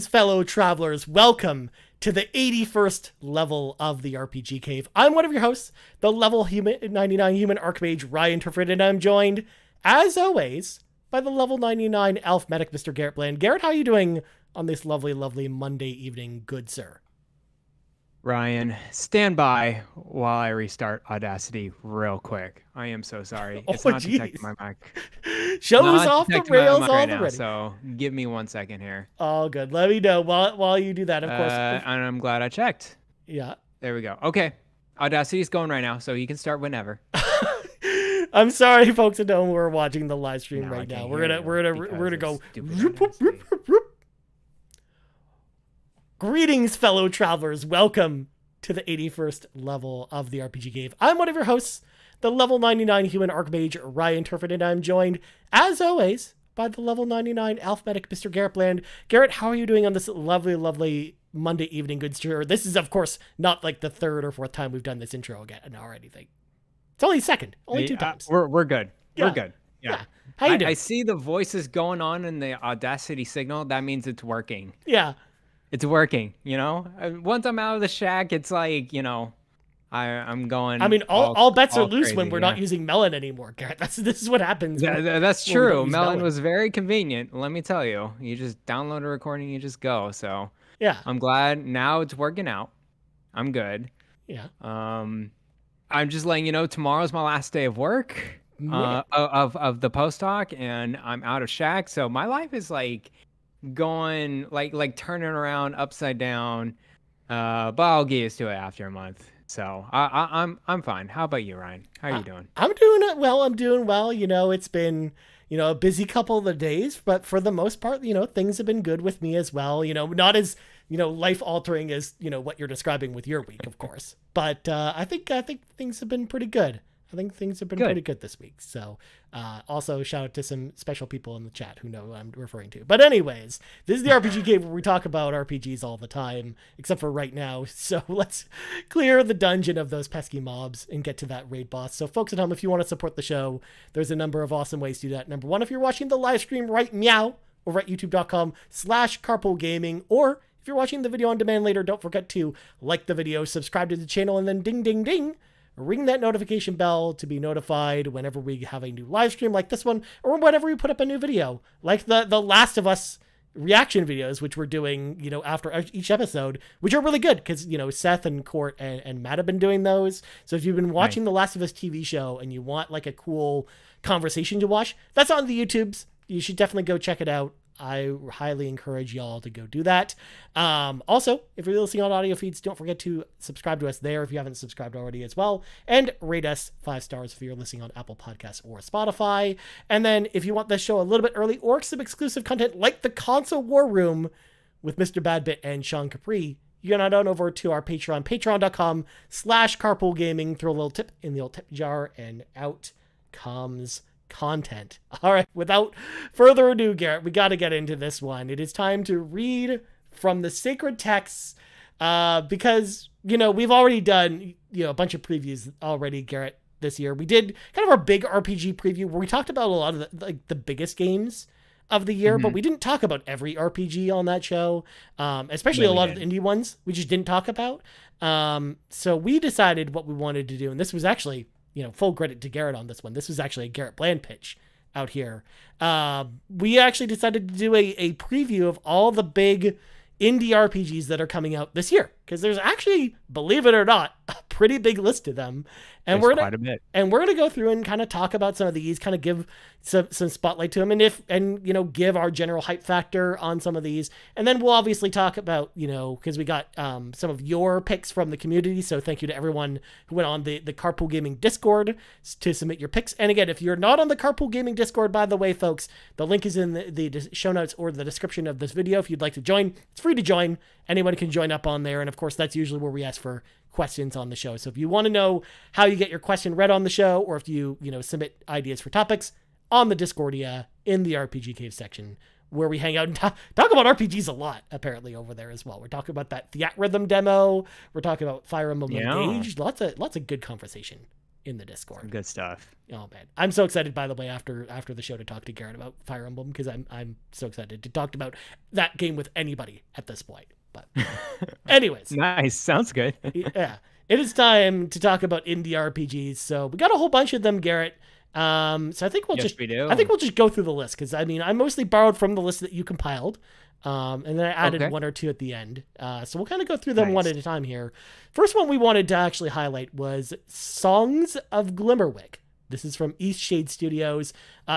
fellow travelers. Welcome to the 81st level of the RPG Cave. I'm one of your hosts, the level 99 human archmage Ryan Turford, and I'm joined, as always, by the level 99 elf medic, Mr. Garret Bland. Garret, how are you doing on this lovely, lovely Monday evening, good sir? Ryan, stand by while I restart Audacity real quick. I am so sorry. It's not detecting my mic. Shows off the rails right already. So give me 1 second here. All good. Let me know while you do that, of course. And I'm glad I checked. Yeah. There we go. Okay. Audacity's going right now, so you can start whenever. I'm sorry, folks at home who are watching the live stream right now. We're gonna go. Greetings, fellow travelers. Welcome to the 81st level of the RPG Cave. I'm one of your hosts, the level 99 human archmage Ryan Turford, and I'm joined, as always, by the level 99 elf medic, Mr. Garret Bland. Garret, how are you doing on this lovely, lovely Monday evening, good sir? This is, of course, not like the third or fourth time we've done this intro again or anything. It's only second, only 2 times. We're good. Yeah. We're good. Yeah. How you doing? I see the voices going on in the Audacity signal. That means it's working. Yeah. It's working, Once I'm out of the shack, it's like, I'm going. I mean, all bets are loose when we're not using Melon anymore, Garret. This is what happens. That's true. Melon was very convenient. Let me tell you. You just download a recording, you just go. So yeah, I'm glad now it's working out. I'm good. Yeah. I'm just letting you know tomorrow's my last day of work of the postdoc, and I'm out of shack. So my life is like going like turning around upside down, but I'll get used to it after a month. So I'm fine. How about you, Ryan? How are you doing? I'm doing well. It's been a busy couple of days, but for the most part, things have been good with me as well. Not as life altering as what you're describing with your week, of course, but I think things have been pretty good. I think things have been pretty good this week. So also shout out to some special people in the chat who know who I'm referring to. But anyways, this is the RPG Cave where we talk about RPGs all the time, except for right now. So let's clear the dungeon of those pesky mobs and get to that raid boss. So folks at home, if you want to support the show, there's a number of awesome ways to do that. Number one, if you're watching the live stream right meow over at youtube.com/carpoolgaming, or if you're watching the video on demand later, don't forget to like the video, subscribe to the channel, and then ding, ding, ding, ring that notification bell to be notified whenever we have a new live stream like this one, or whenever we put up a new video, like the Last of Us reaction videos, which we're doing, after each episode, which are really good because, Seth and Court and Matt have been doing those. So if you've been watching the Last of Us TV show and you want like a cool conversation to watch, that's on the YouTubes. You should definitely go check it out. I highly encourage y'all to go do that. Also, if you're listening on audio feeds, don't forget to subscribe to us there if you haven't subscribed already as well, and rate us 5 stars if you're listening on Apple Podcasts or Spotify. And then if you want this show a little bit early or some exclusive content like the Console War Room with Mr. Badbit and Sean Capri, you can head on over to our Patreon, patreon.com/carpoolgaming. Throw a little tip in the old tip jar and out comes content. All right, without further ado, Garret, we got to get into this one. It is time to read from the sacred texts because, we've already done, a bunch of previews already, Garret, this year. We did kind of our big RPG preview where we talked about a lot of the biggest games of the year, but we didn't talk about every RPG on that show, especially a lot of the indie ones we just didn't talk about. So we decided what we wanted to do, and this was actually, full credit to Garret on this one. This was actually a Garret Bland pitch out here. We actually decided to do a preview of all the big indie RPGs that are coming out this year, because there's actually, believe it or not, a pretty big list of them. And we're gonna go through and kind of talk about some of these, kind of give some spotlight to them, and give our general hype factor on some of these. And then we'll obviously talk about, because we got some of your picks from the community. So thank you to everyone who went on the Carpool Gaming Discord to submit your picks. And again, if you're not on the Carpool Gaming Discord, by the way, folks, the link is in the show notes or the description of this video. If you'd like to join, it's free to join. Anyone can join up on there. And of course, that's usually where we ask for questions on the show. So if you want to know how you get your question read on the show, or if you submit ideas for topics, on the Discordia in the RPG Cave section, where we hang out and talk about RPGs a lot, apparently, over there as well. We're talking about that Theat Rhythm demo. We're talking about Fire Emblem Engage. Lots of good conversation in the Discord. Good stuff. Oh man, I'm so excited. By the way, after the show to talk to Garret about Fire Emblem because I'm so excited to talk about that game with anybody at this point. But anyways, Nice, sounds good. yeah, it is time to talk about indie RPGs. So we got a whole bunch of them, Garret. So I think we'll we do. I think we'll just go through the list because I mean I mostly borrowed from the list that you compiled. And then I added one or two at the end. So we'll kind of go through them one at a time here. First one we wanted to actually highlight was Songs of Glimmerwick. This is from East Shade Studios.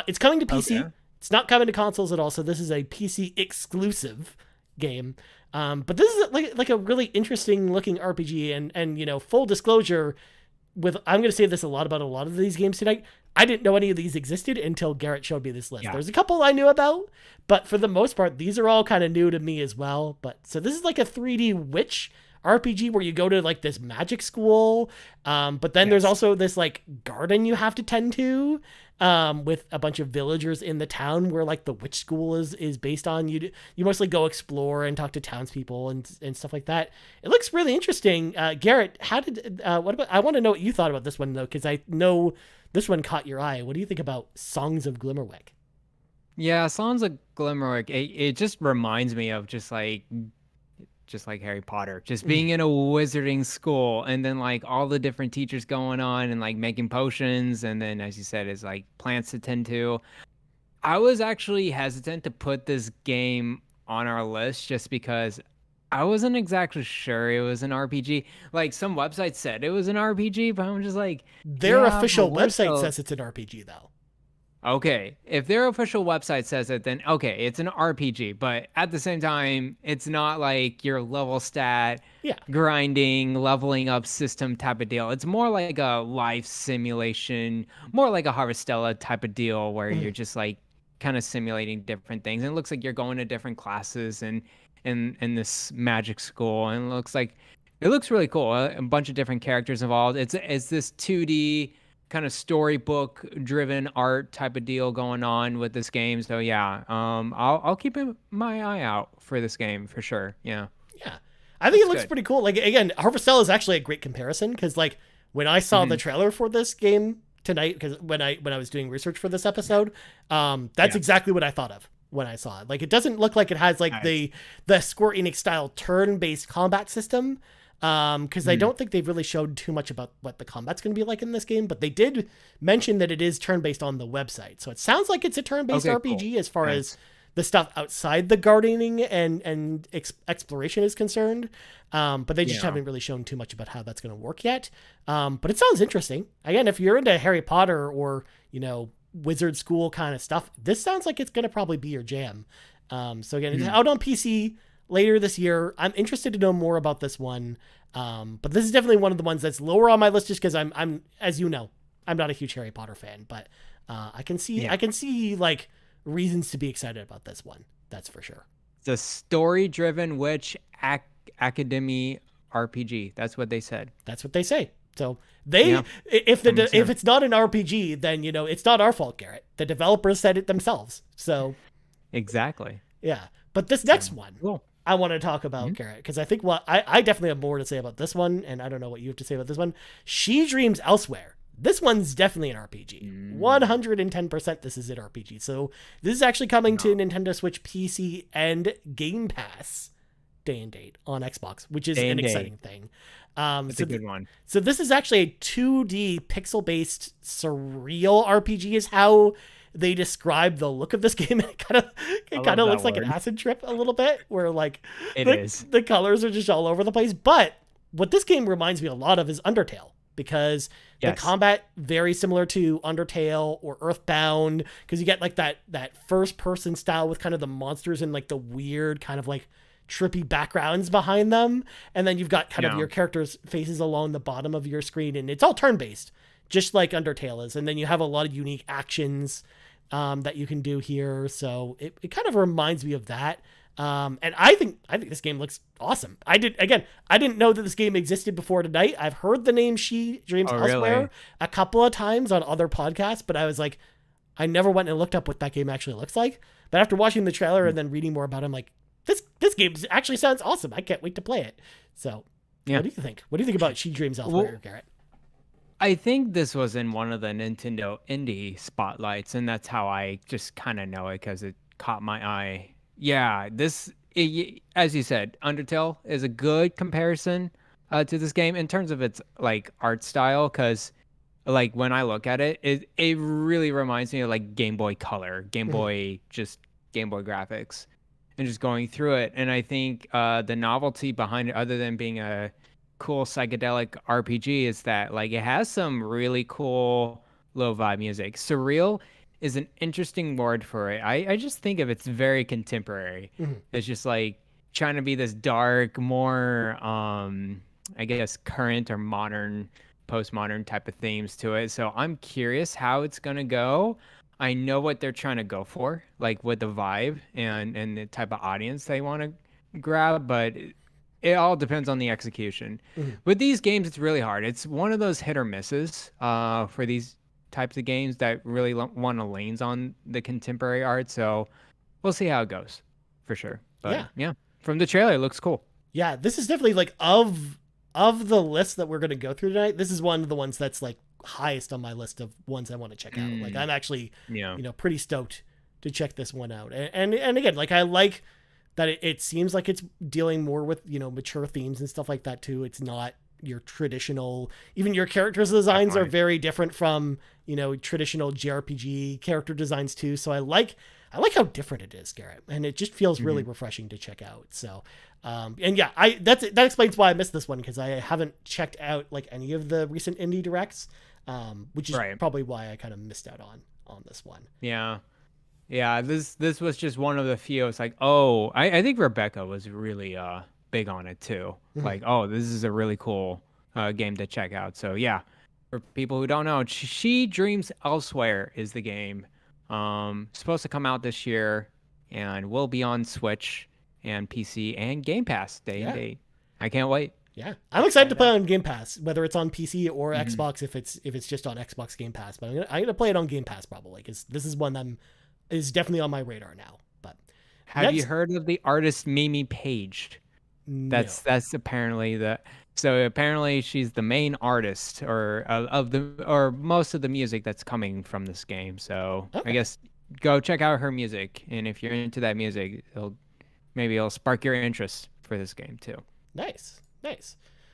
It's coming to PC. Okay. It's not coming to consoles at all. So this is a PC exclusive game. But this is like a really interesting looking RPG. And you know, full disclosure, I'm going to say this a lot about a lot of these games tonight. I didn't know any of these existed until Garret showed me this list. Yeah. There's a couple I knew about, but for the most part, these are all kind of new to me as well. But so this is like a 3D witch RPG where you go to like this magic school. But then there's also this like garden you have to tend to, with a bunch of villagers in the town where like the witch school is based on. You mostly go explore and talk to townspeople and stuff like that. It looks really interesting. Garret, I want to know what you thought about this one though, because I know this one caught your eye. What do you think about Songs of Glimmerwick? Yeah, Songs of Glimmerwick. It just reminds me of just like Harry Potter, just being in a wizarding school and then like all the different teachers going on and like making potions. And then, as you said, is like plants to tend to. I was actually hesitant to put this game on our list just because I wasn't exactly sure it was an RPG. Like some websites said it was an RPG, but I'm just like, their official website says it's an RPG though. Okay, if their official website says it, then okay, it's an RPG. But at the same time, it's not like your level stat, grinding, leveling up system type of deal. It's more like a life simulation, more like a Harvestella type of deal where you're just like kind of simulating different things. And it looks like you're going to different classes and in this magic school, and it looks really cool. A bunch of different characters involved. It's this 2D kind of storybook driven art type of deal going on with this game. So yeah, I'll keep my eye out for this game for sure. Yeah. I think it looks pretty cool. Like again, Harvestella is actually a great comparison because like when I saw the trailer for this game tonight, because when I was doing research for this episode, that's exactly what I thought of when I saw it. Like it doesn't look like it has like the Square Enix style turn-based combat system. Because I don't think they've really showed too much about what the combat's going to be like in this game, but they did mention that it is turn-based on the website. So it sounds like it's a turn-based RPG as far as the stuff outside the gardening and exploration is concerned. But they just haven't really shown too much about how that's going to work yet. But it sounds interesting. Again, if you're into Harry Potter or, you know, wizard school kind of stuff, this sounds like it's going to probably be your jam. So again, it's out on PC later this year. I'm interested to know more about this one. But this is definitely one of the ones that's lower on my list just because I'm, as you know, I'm not a huge Harry Potter fan, but I can see like reasons to be excited about this one. That's for sure. It's a story-driven witch academy RPG. That's what they said. That's what they say. So if it's not an RPG, then you know it's not our fault, Garret. The developers said it themselves. So exactly. Yeah. But this next one, I want to talk about, Garret, because I think I definitely have more to say about this one, and I don't know what you have to say about this one. She Dreams Elsewhere. This one's definitely an RPG. 110% this is an RPG. So this is actually coming to Nintendo Switch, PC, and Game Pass day and date on Xbox, which is an exciting thing. It's a good one. So this is actually a 2D pixel-based surreal RPG is how they describe the look of this game. It kind of looks like an acid trip a little bit, where like the colors are just all over the place. But what this game reminds me a lot of is Undertale, because the combat very similar to Undertale or Earthbound, because you get like that first person style with kind of the monsters and like the weird kind of like trippy backgrounds behind them, and then you've got kind of your characters' faces along the bottom of your screen, and it's all turn-based, just like Undertale is. And then you have a lot of unique actions that you can do here. So it kind of reminds me of that. And I think this game looks awesome. I didn't know that this game existed before tonight. I've heard the name She Dreams Elsewhere a couple of times on other podcasts, but I was like, I never went and looked up what that game actually looks like. But after watching the trailer and then reading more about it, I'm like, this game actually sounds awesome. I can't wait to play it. So what do you think? What do you think about She Dreams Elsewhere, Garret? I think this was in one of the Nintendo Indie spotlights, and that's how I just kind of know it because it caught my eye. Yeah, as you said, Undertale is a good comparison to this game in terms of its like art style. Because like when I look at it, it really reminds me of like Game Boy Color, Game Boy graphics, and just going through it. And I think the novelty behind it, other than being a cool psychedelic RPG, is that like it has some really cool low vibe music. Surreal is an interesting word for it. I just think of it's very contemporary. Mhm. It's just like trying to be this dark, more I guess current or modern, postmodern type of themes to it. So I'm curious how it's gonna go. I know what they're trying to go for, like with the vibe and the type of audience they want to grab, but it all depends on the execution. Mhm. With these games, it's really hard. It's one of those hit or misses for these types of games that really want to leans on the contemporary art. So we'll see how it goes for sure. But Yeah. yeah, from the trailer, it looks cool. Yeah, this is definitely like of the list that we're going to go through tonight, this is one of the ones that's like highest on my list of ones I want to check out. Like I'm actually, Yeah. pretty stoked to check this one out. And again, like I like that it seems like it's dealing more with, mature themes and stuff like that too. It's not your traditional, even your characters' designs are Definitely. very different from, traditional JRPG character designs too. So I like how different it is, Garrett, and it just feels really refreshing to check out. So, and yeah, that explains why I missed this one, because I haven't checked out like any of the recent indie directs, which is probably why I kind of missed out on this one. Yeah. Yeah, this was just one of the few. It's like, oh, I think Rebecca was really big on it too. Like, oh, this is a really cool game to check out. So yeah, for people who don't know, She Dreams Elsewhere is the game. Supposed to come out this year and will be on Switch and PC and Game Pass day and date. I can't wait. Yeah, I'm excited to play on Game Pass, whether it's on PC or Xbox. If it's just on Xbox Game Pass, but I'm gonna play it on Game Pass probably, because this is one that is definitely on my radar now. But have you heard of the artist Mimi Page? No. That's apparently so apparently she's the main artist or most of the music that's coming from this game. So I guess go check out her music, and if you're into that music, it'll spark your interest for this game too. Nice.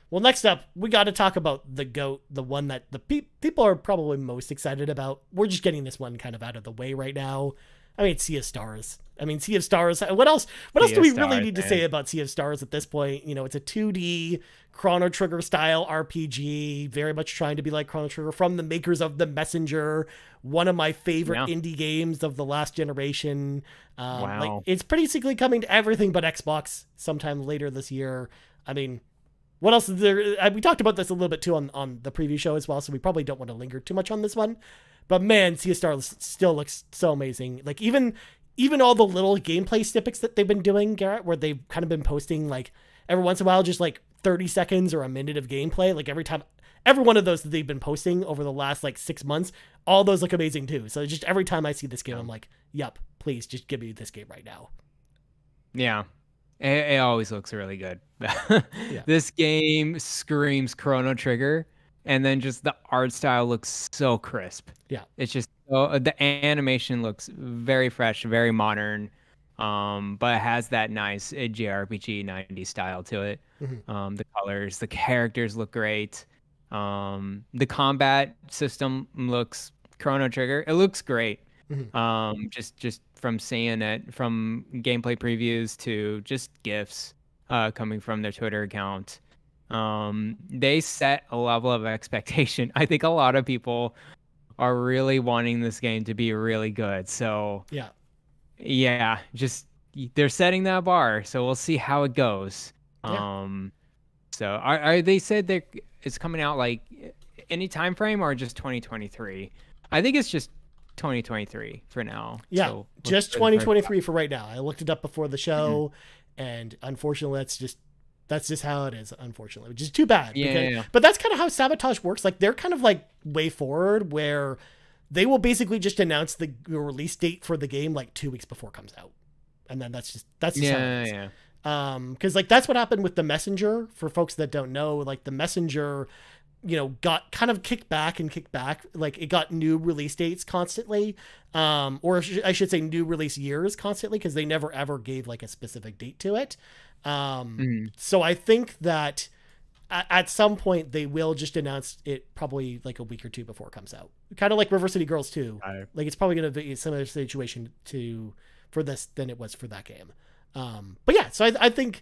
Well, next up, we got to talk about the GOAT, the one that the people are probably most excited about. We're just getting this one kind of out of the way right now. I mean, Sea of Stars. What else do we really need to say about Sea of Stars at this point? It's a 2D Chrono Trigger style RPG, very much trying to be like Chrono Trigger, from the makers of The Messenger, one of my favorite indie games of the last generation. Wow. Like, it's basically coming to everything but Xbox sometime later this year. I mean, what else is there? We talked about this a little bit too on the preview show as well, so we probably don't want to linger too much on this one. But man, Sea of Stars still looks so amazing. Like even all the little gameplay snippets that they've been doing, Garrett, where they've kind of been posting like every once in a while just like 30 seconds or a minute of gameplay. Like every one of those that they've been posting over the last like 6 months, all those look amazing too. So just every time I see this game, I'm like, yep, please just give me this game right now. Yeah. It always looks really good. This game screams Chrono Trigger, and then just the art style looks so crisp. Yeah. It's just the animation looks very fresh, very modern, but it has that nice JRPG 90s style to it. The colors, the characters look great. The combat system looks Chrono Trigger. It looks great. Just from seeing it, from gameplay previews to just GIFs coming from their Twitter account. They set a level of expectation. I think a lot of people are really wanting this game to be really good. So yeah, just they're setting that bar. So we'll see how it goes. So are they said that it's coming out like any time frame or just 2023? I think it's just 2023 for now. Yeah, so just 2023 for right now. I looked it up before the show, and unfortunately, that's just how it is. Unfortunately, which is too bad. But that's kind of how Sabotage works. Like they're kind of like way forward, where they will basically just announce the release date for the game like 2 weeks before it comes out, and then that's just how it is. Because like that's what happened with The Messenger. For folks that don't know, like The Messenger got kind of kicked back and kicked back. Like it got new release dates constantly, or I should say new release years constantly, because they never ever gave like a specific date to it. So I think that at some point they will just announce it, probably like a week or two before it comes out. Kind of like River City Girls 2. Like it's probably going to be a similar situation for this than it was for that game. But yeah, so I think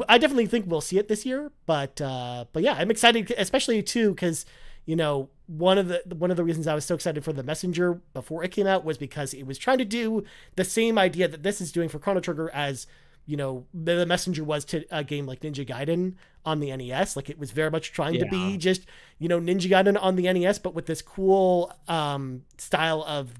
I definitely think we'll see it this year, but yeah, I'm excited, especially too, because one of the reasons I was so excited for the Messenger before it came out was because it was trying to do the same idea that this is doing for Chrono Trigger as the Messenger was to a game like Ninja Gaiden on the NES. Like it was very much trying to be just Ninja Gaiden on the NES, but with this cool style of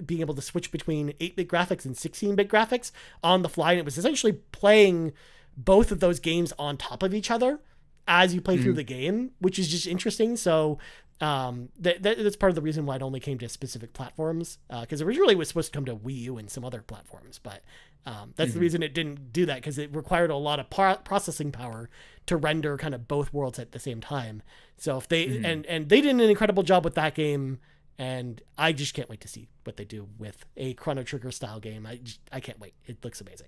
being able to switch between 8-bit graphics and 16-bit graphics on the fly, and it was essentially playing both of those games on top of each other as you play through the game, which is just interesting. So that's part of the reason why it only came to specific platforms, because originally it was supposed to come to Wii U and some other platforms, but that's the reason it didn't do that, because it required a lot of processing power to render kind of both worlds at the same time. So if they and they did an incredible job with that game, and I just can't wait to see what they do with a Chrono Trigger style game. I can't wait. It looks amazing.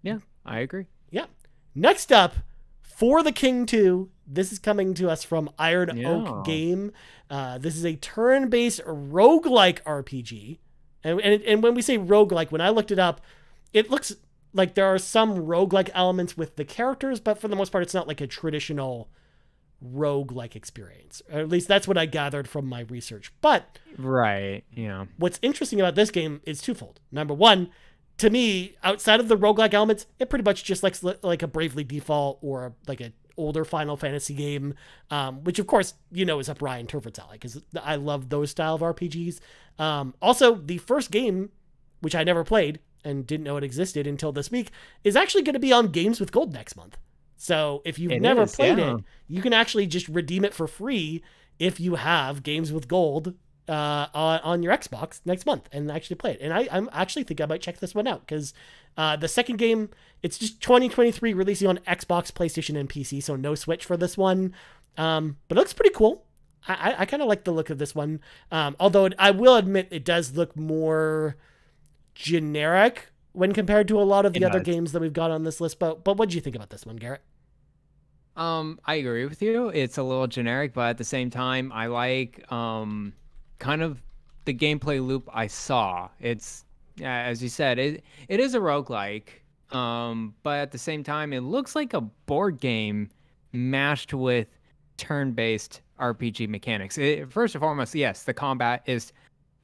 Yeah, I agree. Yeah. Next up, For the King 2. This is coming to us from Iron Oak Game. This is a turn-based roguelike RPG. And when we say roguelike, when I looked it up, it looks like there are some roguelike elements with the characters, but for the most part, it's not like a traditional roguelike experience. Or at least that's what I gathered from my research. But right, yeah. What's interesting about this game is twofold. Number one, to me, outside of the roguelike elements, it pretty much just looks like a Bravely Default or like an older Final Fantasy game, which of course, is up Ryan Turford's alley, because I love those style of RPGs. Also, the first game, which I never played and didn't know it existed until this week, is actually going to be on Games with Gold next month. So if you've never played it, you can actually just redeem it for free if you have Games with Gold on your Xbox next month and actually play it. And I actually think I might check this one out, because the second game, it's just 2023 releasing on Xbox, PlayStation, and PC, so no Switch for this one. But it looks pretty cool. I kind of like the look of this one. Although I will admit it does look more generic when compared to a lot of the other games that we've got on this list. But what do you think about this one, Garrett? I agree with you. It's a little generic, but at the same time, I like kind of the gameplay loop I saw. It's as you said, it is a roguelike, but at the same time, it looks like a board game mashed with turn-based RPG mechanics. First and foremost, yes, the combat is,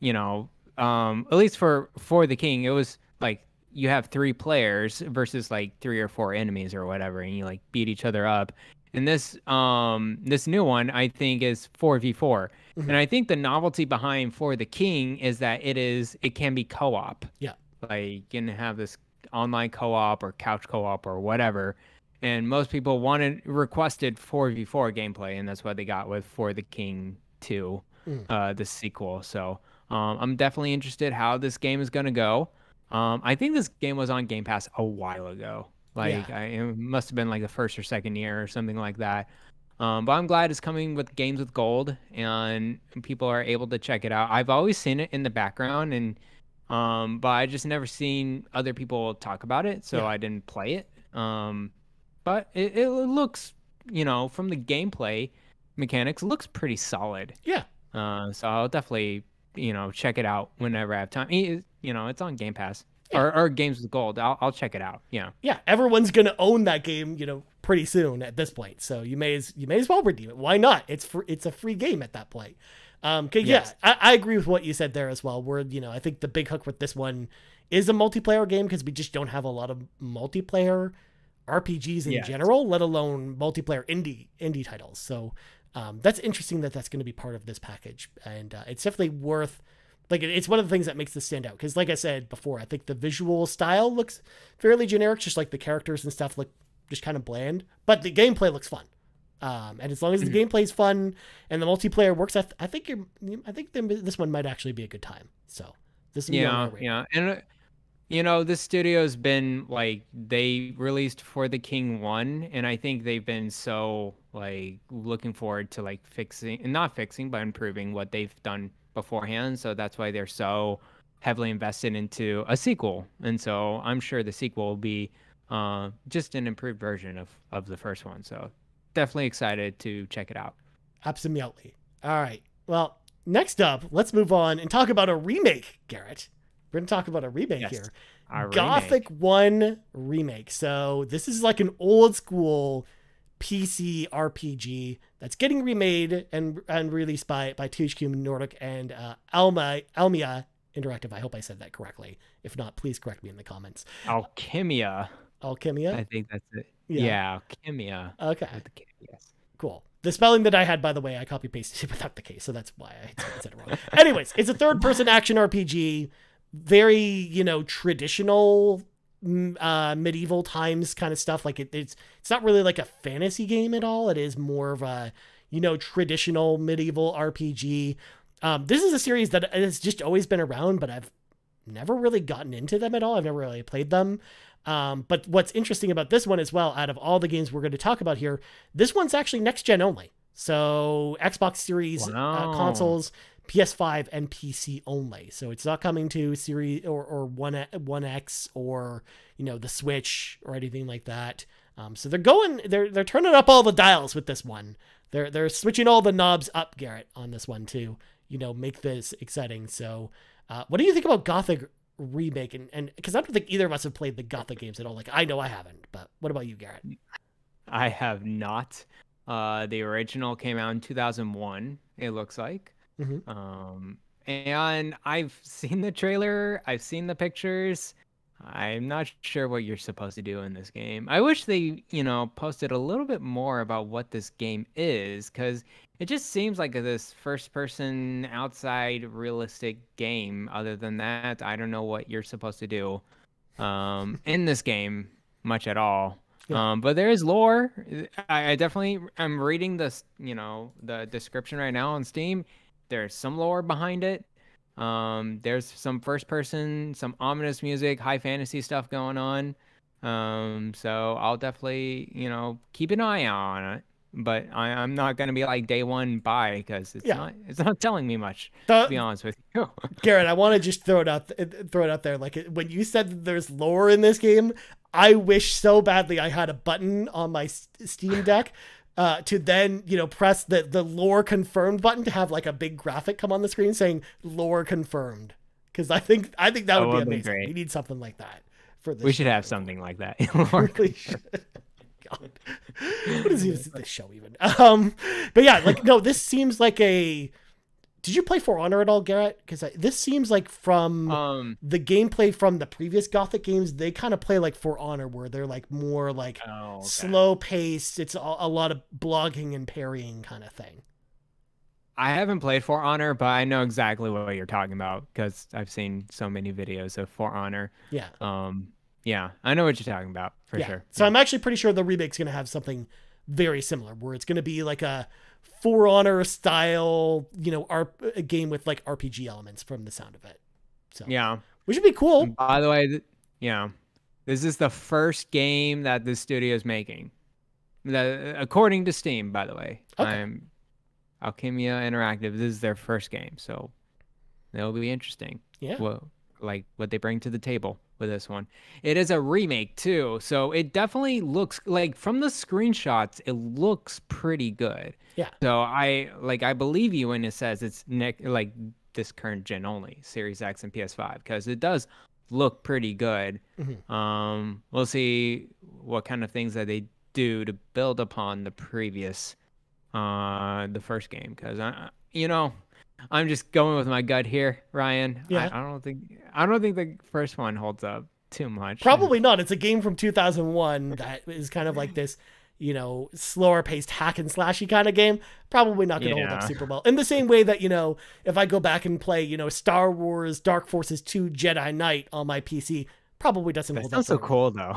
at least for the King, it was like you have 3 players versus like 3 or 4 enemies or whatever, and you like beat each other up. And this new one, I think, is 4v4. And I think the novelty behind For the King is that it can be co-op. Yeah. Like you can have this online co-op or couch co-op or whatever. And most people requested 4v4 gameplay, and that's what they got with For the King 2, the sequel. So I'm definitely interested how this game is going to go. I think this game was on Game Pass a while ago. It must have been like the first or second year or something like that. But I'm glad it's coming with Games with Gold, and people are able to check it out. I've always seen it in the background, and but I just never seen other people talk about it, so I didn't play it. But it looks, from the gameplay mechanics, it looks pretty solid. Yeah. So I'll definitely, check it out whenever I have time. It's on Game Pass. Or Games with Gold. I'll check it out. Yeah. Yeah. Everyone's gonna own that game, pretty soon at this point. So you may as well redeem it. Why not? It's a free game at that point. Yes. I agree with what you said there as well. Where I think the big hook with this one is a multiplayer game, because we just don't have a lot of multiplayer RPGs in general, let alone multiplayer indie titles. So that's interesting that's going to be part of this package, and it's definitely worth. Like, it's one of the things that makes this stand out, because like I said before, I think the visual style looks fairly generic, just like the characters and stuff look just kind of bland, but the gameplay looks fun. And as long as the gameplay is fun and the multiplayer works, I think this one might actually be a good time. So this is and This studio's been like they released For the King 1, and I think they've been so like looking forward to like fixing and not fixing but improving what they've done beforehand. So that's why they're so heavily invested into a sequel. And so I'm sure the sequel will be just an improved version of the first one. So definitely excited to check it out. Absolutely. All right. Well, next up, let's move on and talk about a remake, Garrett. We're going to talk about a remake here. Gothic 1 remake. So this is like an old school PC RPG that's getting remade and released by THQ Nordic and Almia Interactive. I hope I said that correctly. If not, please correct me in the comments. Alchemia. I think that's it. Yeah, Alchemia. Okay. With the K, yes. Cool. The spelling that I had, by the way, I copy pasted it without the K, so that's why I said it wrong. Anyways, it's a third-person action RPG, very traditional medieval times kind of stuff. Like it's not really like a fantasy game at all. It is more of a traditional medieval RPG. This is a series that has just always been around, but I've never really gotten into them at all. I've never really played them. But what's interesting about this one as well, out of all the games we're going to talk about here, this one's actually next gen only. So Xbox Series consoles, PS5 and PC only. So it's not coming to Series or One X or the Switch or anything like that. So they're turning up all the dials with this one. They're switching all the knobs up, Garrett, on this one to make this exciting. So what do you think about Gothic remake? And because I don't think either of us have played the Gothic games at all. Like I know I haven't, but what about you, Garrett? I have not. The original came out in 2001. It looks like. Mm-hmm. And I've seen the trailer. I've seen the pictures. I'm not sure what you're supposed to do in this game. I wish they, posted a little bit more about what this game is, because it just seems like this first-person outside realistic game. Other than that, I don't know what you're supposed to do in this game much at all. Yeah. But there is lore. I definitely am reading this, the description right now on Steam. There's some lore behind it. There's some first person, some ominous music, high fantasy stuff going on. So I'll definitely, keep an eye on it. But I'm not gonna be like day one buy because it's not telling me much. To be honest with you, Garrett, I want to just throw it out there. Like when you said that there's lore in this game, I wish so badly I had a button on my Steam Deck to then press the lore confirmed button to have like a big graphic come on the screen saying lore confirmed. Because I think that would be amazing. Great. We need something like that for this. We should have something like that. Really should. God. What is this show even? But yeah, like no, this seems like a. Did you play For Honor at all, Garrett? Because this seems like from the gameplay from the previous Gothic games, they kind of play like For Honor, where they're like more like slow paced. It's a lot of blogging and parrying kind of thing. I haven't played For Honor, but I know exactly what you're talking about because I've seen so many videos of For Honor. Yeah. Yeah, I know what you're talking about for sure. So I'm actually pretty sure the remake's going to have something very similar, where it's going to be like a For Honor style, a game with like RPG elements from the sound of it. So yeah, which would be cool. By the way, this is the first game that the studio is making, according to Steam. By the way, Alchemia Interactive. This is their first game, so it'll be interesting. Yeah, like what they bring to the table with this one. It is a remake too, so it definitely looks like, from the screenshots, it looks pretty good. Yeah. So I believe you when it says it's like this current gen only, Series X and PS5, because it does look pretty good. Mm-hmm. We'll see what kind of things that they do to build upon the previous, the first game, because I'm just going with my gut here, Ryan. Yeah. I don't think the first one holds up too much. Probably not. It's a game from 2001 that is kind of like this, slower paced hack and slashy kind of game. Probably not going to hold up super well. In the same way that, if I go back and play, Star Wars Dark Forces 2 Jedi Knight on my PC, probably doesn't hold up. Sounds so cool though.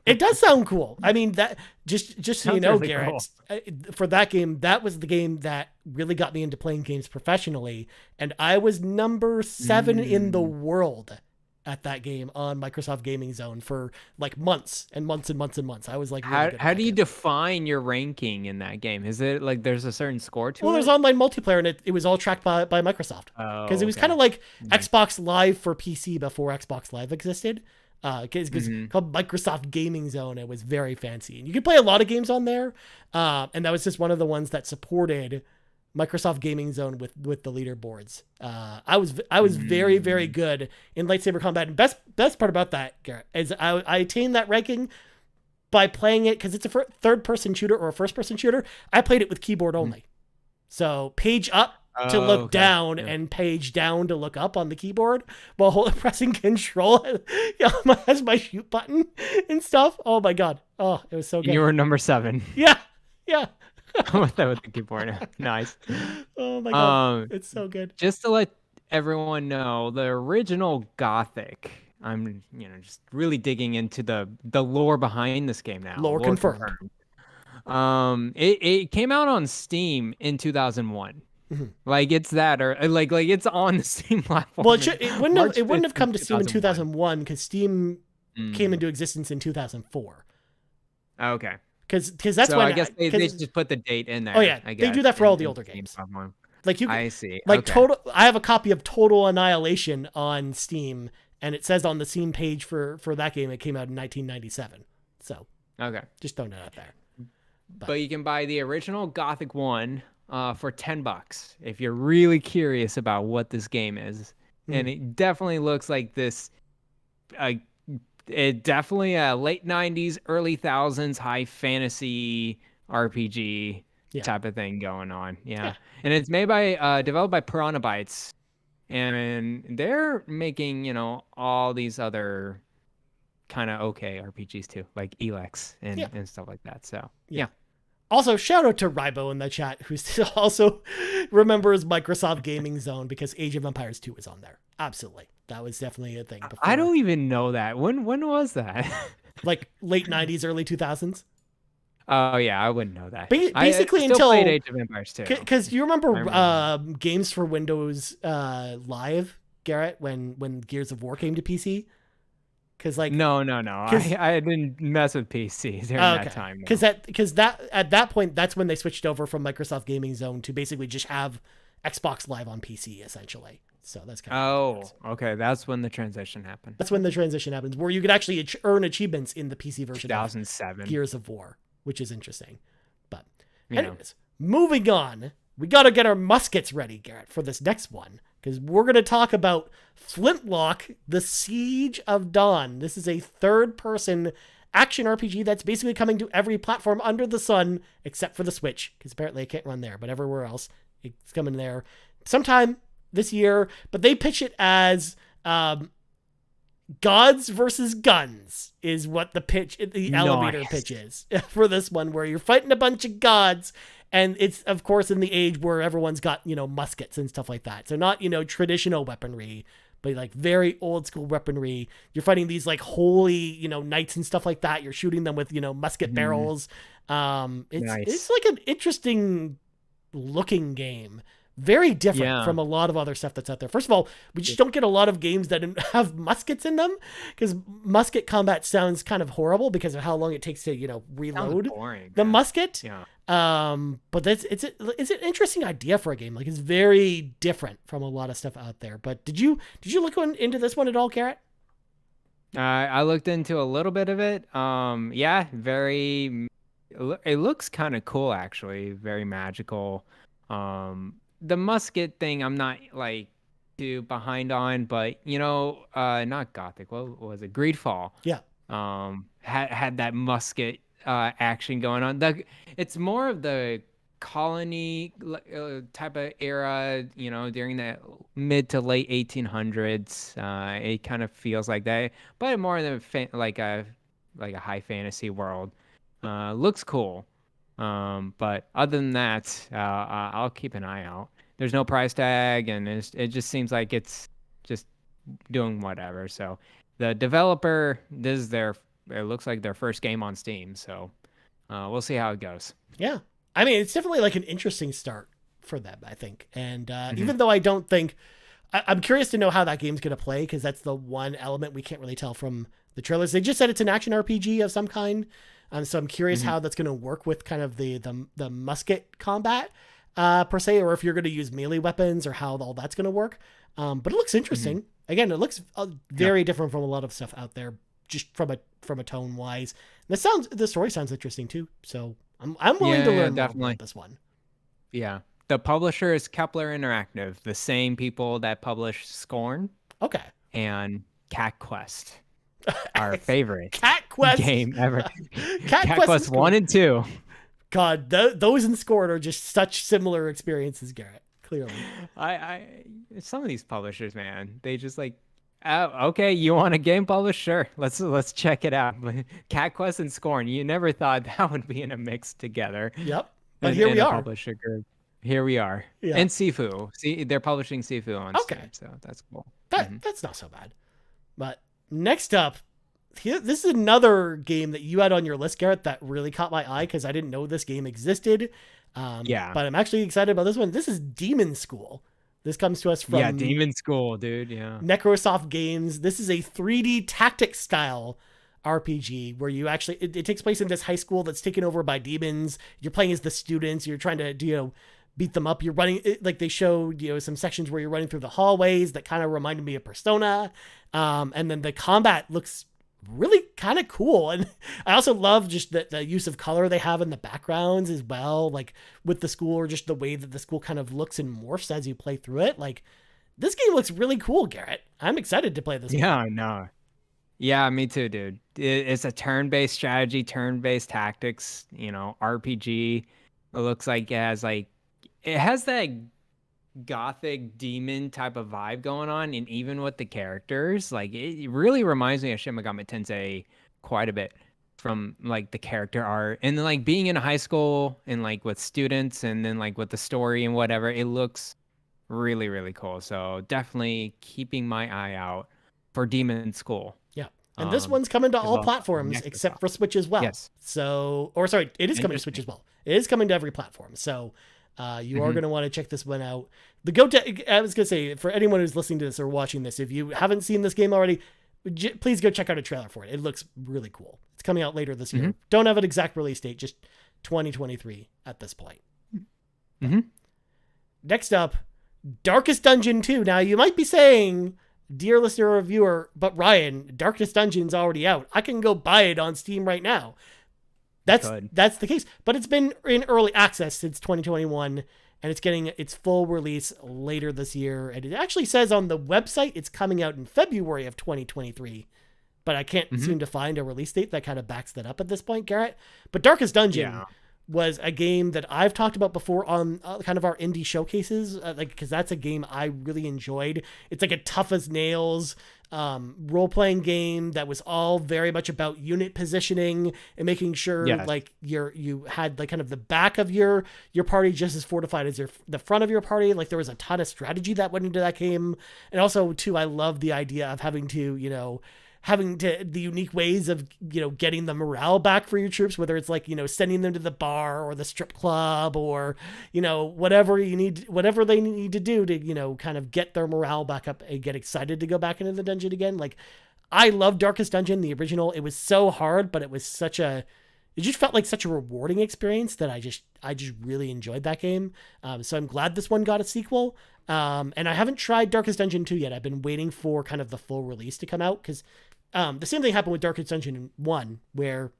It does sound cool. I mean, that just so you know, really Garrett, cool. For that game, that was the game that really got me into playing games professionally. And I was number 7 in the world at that game on Microsoft Gaming Zone for like months and months and months and months. I was like, really good at How that do you game. define your ranking in that game? Is it like there's a certain score to Well, it? there's online multiplayer, and it was all tracked by Microsoft. Because Oh, it was kind okay. of like Nice. Xbox Live for PC before Xbox Live existed. Because Mhm. called Microsoft Gaming Zone. It was very fancy, and you could play a lot of games on there. And that was just one of the ones that supported Microsoft Gaming Zone with the leaderboards. I was very, very Mm. good in lightsaber combat. And best part about that, Garrett, is I attained that ranking by playing it because it's a third person shooter or a first person shooter. I played it with keyboard only. So page up to Oh, look okay. down Yeah. and page down to look up on the keyboard while pressing control as my shoot button and stuff. Oh my God. Oh, it was so good. You were number 7 Yeah. Yeah. with the keyboard. Nice. Oh my God. Um, It's so good. just to let everyone know, the original Gothic. I'm, just really digging into the lore behind this game now. Lore confirmed. It came out on Steam in 2001. Mhm. Like it's that, or like it's on the Steam platform. Well, in it March wouldn't 5th have come to Steam in 2001. 2001 because Steam came Mm, into existence in 2004. okay. Because that's So when I guess they 'cause- just put the date in there. oh yeah, I they guess, do that for all the in older Steam games. platform. Like you I see. like Okay. total. I have a copy of Total Annihilation on Steam, and it says on the Steam page for that game it came out in 1997. So Okay. just throwing it out there. But you can buy the original Gothic 1 for $10 if you're really curious about what this game is. And it definitely looks like this. Uh, it definitely a late 90s, early thousands high fantasy RPG Yeah. type of thing going on. Yeah. Yeah. And it's made by developed by Piranha Bytes. And they're making, all these other kind of okay RPGs too, like Elex and stuff like that. So yeah. Also, shout out to Rybo in the chat, who still also remembers Microsoft Gaming Zone because Age of Empires 2 was on there. Absolutely, that was definitely a thing. Before, I don't even know that. When was that? like late 90s, early 2000s. Oh yeah, I wouldn't know that. Basically, I still until played Age of Empires too. Because you remember, remember. games for Windows Live, Garrett, when Gears of War came to PC. Because like No. I didn't mess with PCs during that time. Because that at that point, that's when they switched over from Microsoft Gaming Zone to basically just have Xbox Live on PC essentially. So that's kind of Okay. That's when the transition happened. that's when the transition happens, where you could actually earn achievements in the PC version of 2007. Gears of War, which is interesting. But Yeah. anyways, moving on, we got to get our muskets ready, Garrett, for this next one, because we're going to talk about Flintlock, The Siege of Dawn. This is a third-person action RPG that's basically coming to every platform under the sun, except for the Switch, because apparently it can't run there, but everywhere else, it's coming there sometime this year. But they pitch it as gods versus guns is what the elevator pitch is for this one, where you're fighting a bunch of gods. And it's, of course, in the age where everyone's got, muskets and stuff like that. So not, traditional weaponry, but like very old school weaponry. You're fighting these like holy, knights and stuff like that. You're shooting them with, musket barrels. It's like an interesting looking game. Very different from a lot of other stuff that's out there. First of all, we just don't get a lot of games that have muskets in them, because musket combat sounds kind of horrible because of how long it takes to, reload the musket. Yeah. But it's an interesting idea for a game. Like, it's very different from a lot of stuff out there. But did you look into this one at all, Garrett? I looked into a little bit of it. Yeah, it looks kind of cool actually. Very magical. The musket thing, I'm not like too behind on, but not Gothic. What was it? Greedfall. Yeah. Had that musket action going on. It's more of the colony type of era, during the mid to late 1800s. It kind of feels like that, but more in the like a high fantasy world. Looks cool. But other than that, I'll keep an eye out. There's no price tag, and it just seems like it's just doing whatever. So the developer, it looks like their first game on Steam. So we'll see how it goes. Yeah. I mean, it's definitely like an interesting start for them, I think. And even though I don't think I'm curious to know how that game's going to play, because that's the one element we can't really tell from the trailers. They just said it's an action RPG of some kind. So I'm curious how that's going to work with kind of the musket combat per se, or if you're going to use melee weapons, or how all that's going to work. But it looks interesting. Again, it looks very different from a lot of stuff out there, just from a tone wise. The story sounds interesting too. So I'm willing to learn more about this one. Yeah. The publisher is Kepler Interactive, the same people that publish Scorn. Okay. And Cat Quest, our favorite Cat Quest game ever. Cat Quest 1 and 2. God, those and Scorn are just such similar experiences, Garrett. Clearly. Some of these publishers, man, they just like, oh, okay, you want a game published? Sure, let's check it out. Cat Quest and Scorn, you never thought that would be in a mix together. Yep. But here we are. Publisher group. Here we are. Yeah. And Sifu. See, they're publishing Sifu on Steam, so that's cool. That's not so bad. But next up, this is another game that you had on your list, Garrett, that really caught my eye because I didn't know this game existed. But I'm actually excited about this one. This is Demon School. This comes to us from Demon School, dude. Yeah. Necrosoft Games. This is a 3D tactics style RPG where you actually it takes place in this high school that's taken over by demons. You're playing as the students. You're trying to beat them up. You're running, like they showed some sections where you're running through the hallways that kind of reminded me of Persona. And then the combat looks really kind of cool. And I also love just the use of color they have in the backgrounds as well, like with the school, or just the way that the school kind of looks and morphs as you play through it. Like, this game looks really cool, Garrett. I'm excited to play this game. No. Yeah, me too, dude. It's a turn-based strategy, turn-based tactics, RPG. It looks like it has that gothic demon type of vibe going on, and even with the characters, like it really reminds me of Shin Megami Tensei quite a bit, from like the character art, and then like being in a high school and like with students, and then like with the story and whatever. It looks really, really cool. So definitely keeping my eye out for Demon School. Yeah. And this one's coming to all platforms except for Switch as well. Yes. So, or sorry, it is coming to Switch as well. It is coming to every platform. So you are going to want to check this one out. I was going to say, for anyone who's listening to this or watching this, if you haven't seen this game already, please go check out a trailer for it. It looks really cool. It's coming out later this year. Don't have an exact release date, just 2023 at this point. Next up, Darkest Dungeon 2. Now, you might be saying, dear listener or viewer, but Ryan, Darkest Dungeon's already out. I can go buy it on Steam right now. That's the case. But it's been in early access since 2021, and it's getting its full release later this year. And it actually says on the website it's coming out in February of 2023. But I can't seem to find a release date that kind of backs that up at this point, Garrett. But Darkest Dungeon was a game that I've talked about before on kind of our indie showcases, because that's a game I really enjoyed. It's like a tough as nails role-playing game that was all very much about unit positioning and making sure like you had like kind of the back of your party just as fortified as the front of your party. Like, there was a ton of strategy that went into that game. And also too, I love the idea of having to the unique ways of, getting the morale back for your troops, whether it's like, sending them to the bar or the strip club, or, whatever they need to do to, kind of get their morale back up and get excited to go back into the dungeon again. Like, I love Darkest Dungeon, the original. It was so hard, but it just felt like such a rewarding experience that I just really enjoyed that game. So I'm glad this one got a sequel. And I haven't tried Darkest Dungeon 2 yet. I've been waiting for kind of the full release to come out, because the same thing happened with Darkest Dungeon 1, where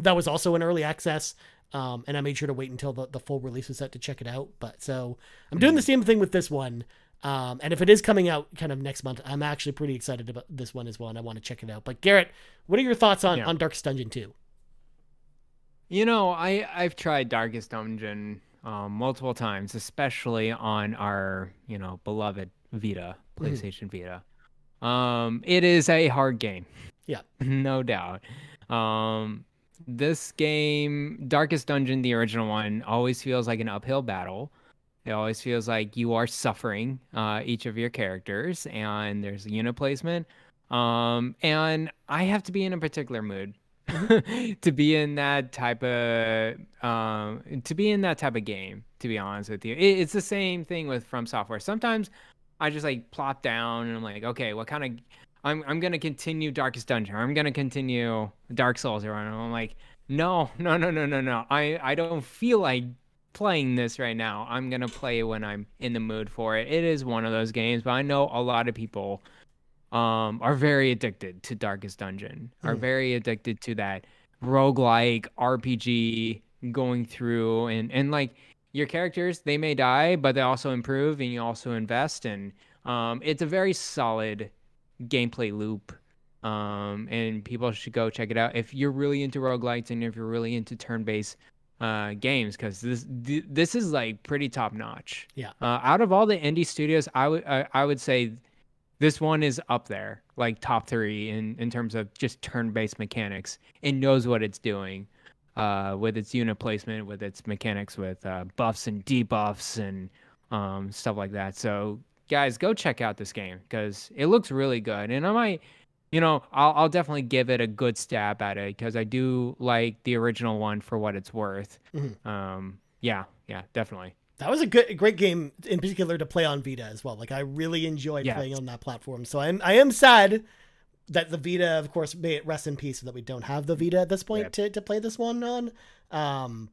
that was also in early access, and I made sure to wait until the full release was set to check it out. But so I'm doing the same thing with this one, and if it is coming out kind of next month, I'm actually pretty excited about this one as well, and I want to check it out. But Garrett, what are your thoughts on Darkest Dungeon 2? I've tried Darkest Dungeon multiple times, especially on our beloved Vita, PlayStation Vita. It is a hard game. Yeah. No doubt. This game, Darkest Dungeon, the original one, always feels like an uphill battle. It always feels like you are suffering each of your characters, and there's a unit placement. And I have to be in a particular mood to be in that type of game, to be honest with you. It's the same thing with From Software. Sometimes I just like plop down and I'm like, okay, what kind of I'm gonna continue Darkest Dungeon, or I'm gonna continue Dark Souls, or I'm like, no, no, no, no, no, no. I don't feel like playing this right now. I'm gonna play it when I'm in the mood for it. It is one of those games, but I know a lot of people are very addicted to Darkest Dungeon, are very addicted to that roguelike RPG going through and like your characters, they may die, but they also improve and you also invest, and it's a very solid gameplay loop. And people should go check it out if you're really into roguelites and if you're really into turn-based games, because this is like pretty top notch. Yeah. Out of all the indie studios, I would say this one is up there, like top 3 in terms of just turn-based mechanics. It knows what it's doing with its unit placement, with its mechanics, with buffs and debuffs and stuff like that. So guys, go check out this game because it looks really good. And I might, I'll definitely give it a good stab at it because I do like the original one for what it's worth. Yeah, definitely. That was a great game in particular to play on Vita as well. Like I really enjoyed playing on that platform. So I am sad that the Vita, of course, may it rest in peace, so that we don't have the Vita at this point to play this one on.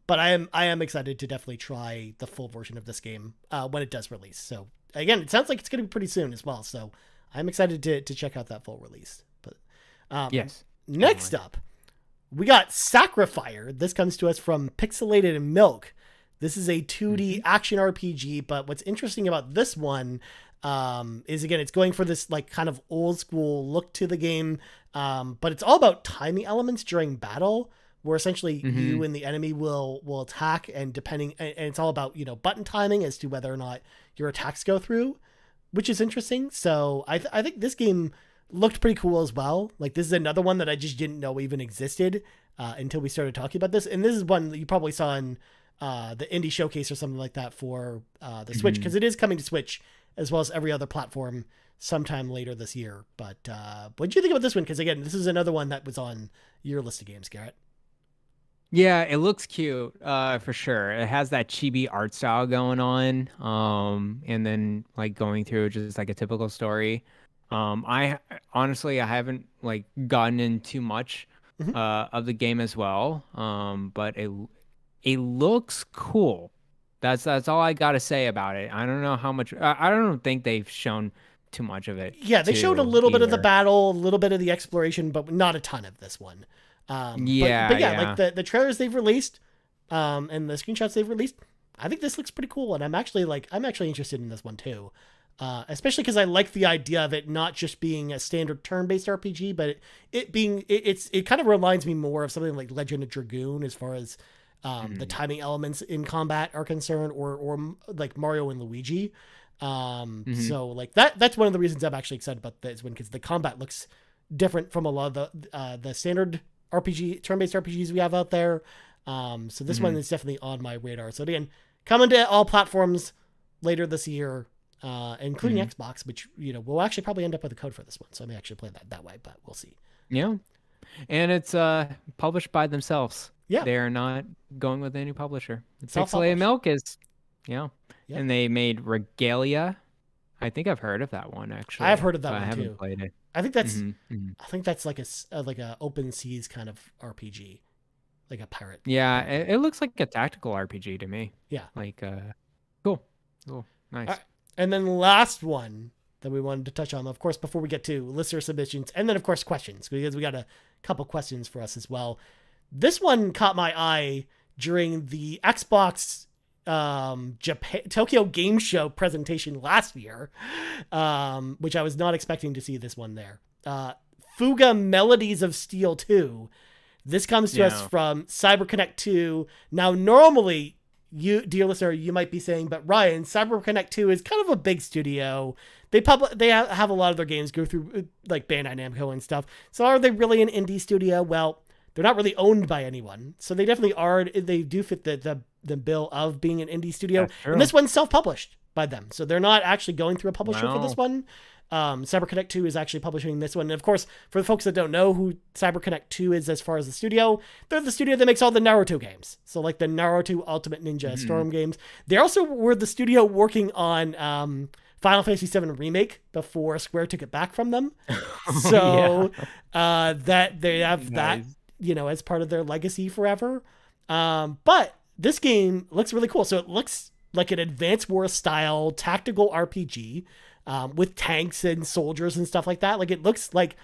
But I am excited to definitely try the full version of this game when it does release. So again, it sounds like it's going to be pretty soon as well. So I'm excited to check out that full release. But yes. Next up, we got Sacrifier. This comes to us from Pixelated Milk. This is a 2D action RPG, but what's interesting about this one is, again, it's going for this like kind of old school look to the game, but it's all about timing elements during battle, where essentially you and the enemy will attack, and it's all about, button timing as to whether or not your attacks go through, which is interesting. So I think this game looked pretty cool as well. Like this is another one that I just didn't know even existed until we started talking about this, and this is one that you probably saw in the indie showcase or something like that for the Switch, because it is coming to Switch as well as every other platform sometime later this year. But what do you think about this one? Because again, this is another one that was on your list of games, Garrett. Yeah, it looks cute, for sure. It has that chibi art style going on, and then like going through just like a typical story. I honestly, I haven't like gotten in too much of the game as well, but it looks cool. That's all I gotta say about it. I don't know how much. I don't think they've shown too much of it. Yeah, they showed a little bit of the battle, a little bit of the exploration, but not a ton of this one. But yeah, like the trailers they've released, and the screenshots they've released, I think this looks pretty cool, and I'm actually interested in this one too. Especially because I like the idea of it not just being a standard turn-based RPG, but it kind of reminds me more of something like Legend of Dragoon as far as the timing elements in combat are concerned, or like Mario and Luigi. So like that's one of the reasons I'm actually excited about this one, because the combat looks different from a lot of the standard turn-based RPGs we have out there. So this one is definitely on my radar. So again, coming to all platforms later this year, including Xbox, which we'll actually probably end up with a code for this one. So I may actually play that way, but we'll see. Yeah, and it's published by themselves. Yeah, they are not going with any publisher. Pixelated Milk is, and they made Regalia. I think I've heard of that one actually. I've heard of that one I haven't too. played it. I think that's I think that's like a open seas kind of RPG, like a pirate. Yeah, it looks like a tactical RPG to me. Yeah, like cool, nice. And then the last one that we wanted to touch on, of course, before we get to listener submissions, and then of course questions, because we got a couple questions for us as well. This one caught my eye during the Xbox Japan Tokyo Game Show presentation last year, which I was not expecting to see this one there. Fuga Melodies of Steel 2. This comes to us from CyberConnect 2. Now, normally, you, dear listener, you might be saying, but Ryan, CyberConnect 2 is kind of a big studio. They have a lot of their games go through like Bandai Namco and stuff. So are they really an indie studio? Well, they're not really owned by anyone. So they definitely are. They do fit the bill of being an indie studio. And this one's self-published by them. So they're not actually going through a publisher for this one. CyberConnect 2 is actually publishing this one. And of course, for the folks that don't know who CyberConnect 2 is as far as the studio, they're the studio that makes all the Naruto games. So like the Naruto Ultimate Ninja Storm games. They also were the studio working on Final Fantasy VII Remake before Square took it back from them. So that they have that, as part of their legacy forever. But this game looks really cool. So it looks like an Advance Wars style tactical RPG with tanks and soldiers and stuff like that. Like it looks like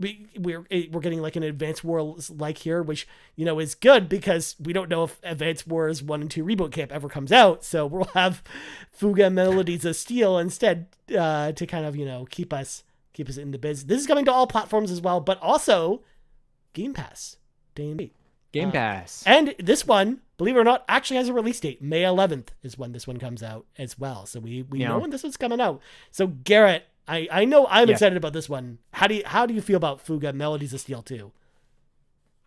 we're getting like an Advance Wars like here, which, is good because we don't know if Advance Wars 1 and 2 Reboot Camp ever comes out. So we'll have Fuga Melodies of Steel instead to kind of, keep us in the biz. This is coming to all platforms as well, but also Game Pass. Game Pass. And this one, believe it or not, actually has a release date. May 11th is when this one comes out as well. So we know when this one's coming out. So Garrett, I know I'm excited about this one. How do you feel about Fuga Melodies of Steel 2?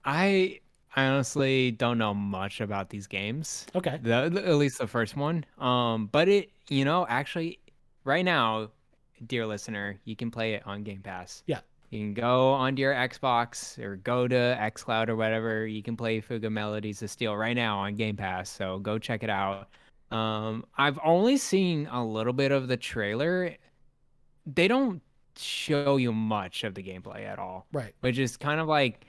I honestly don't know much about these games. Okay. At least the first one. But it, actually right now, dear listener, you can play it on Game Pass. Yeah. You can go onto your Xbox or go to xCloud or whatever. You can play Fuga Melodies of Steel right now on Game Pass. So go check it out. I've only seen a little bit of the trailer. They don't show you much of the gameplay at all. Right. Which is kind of like,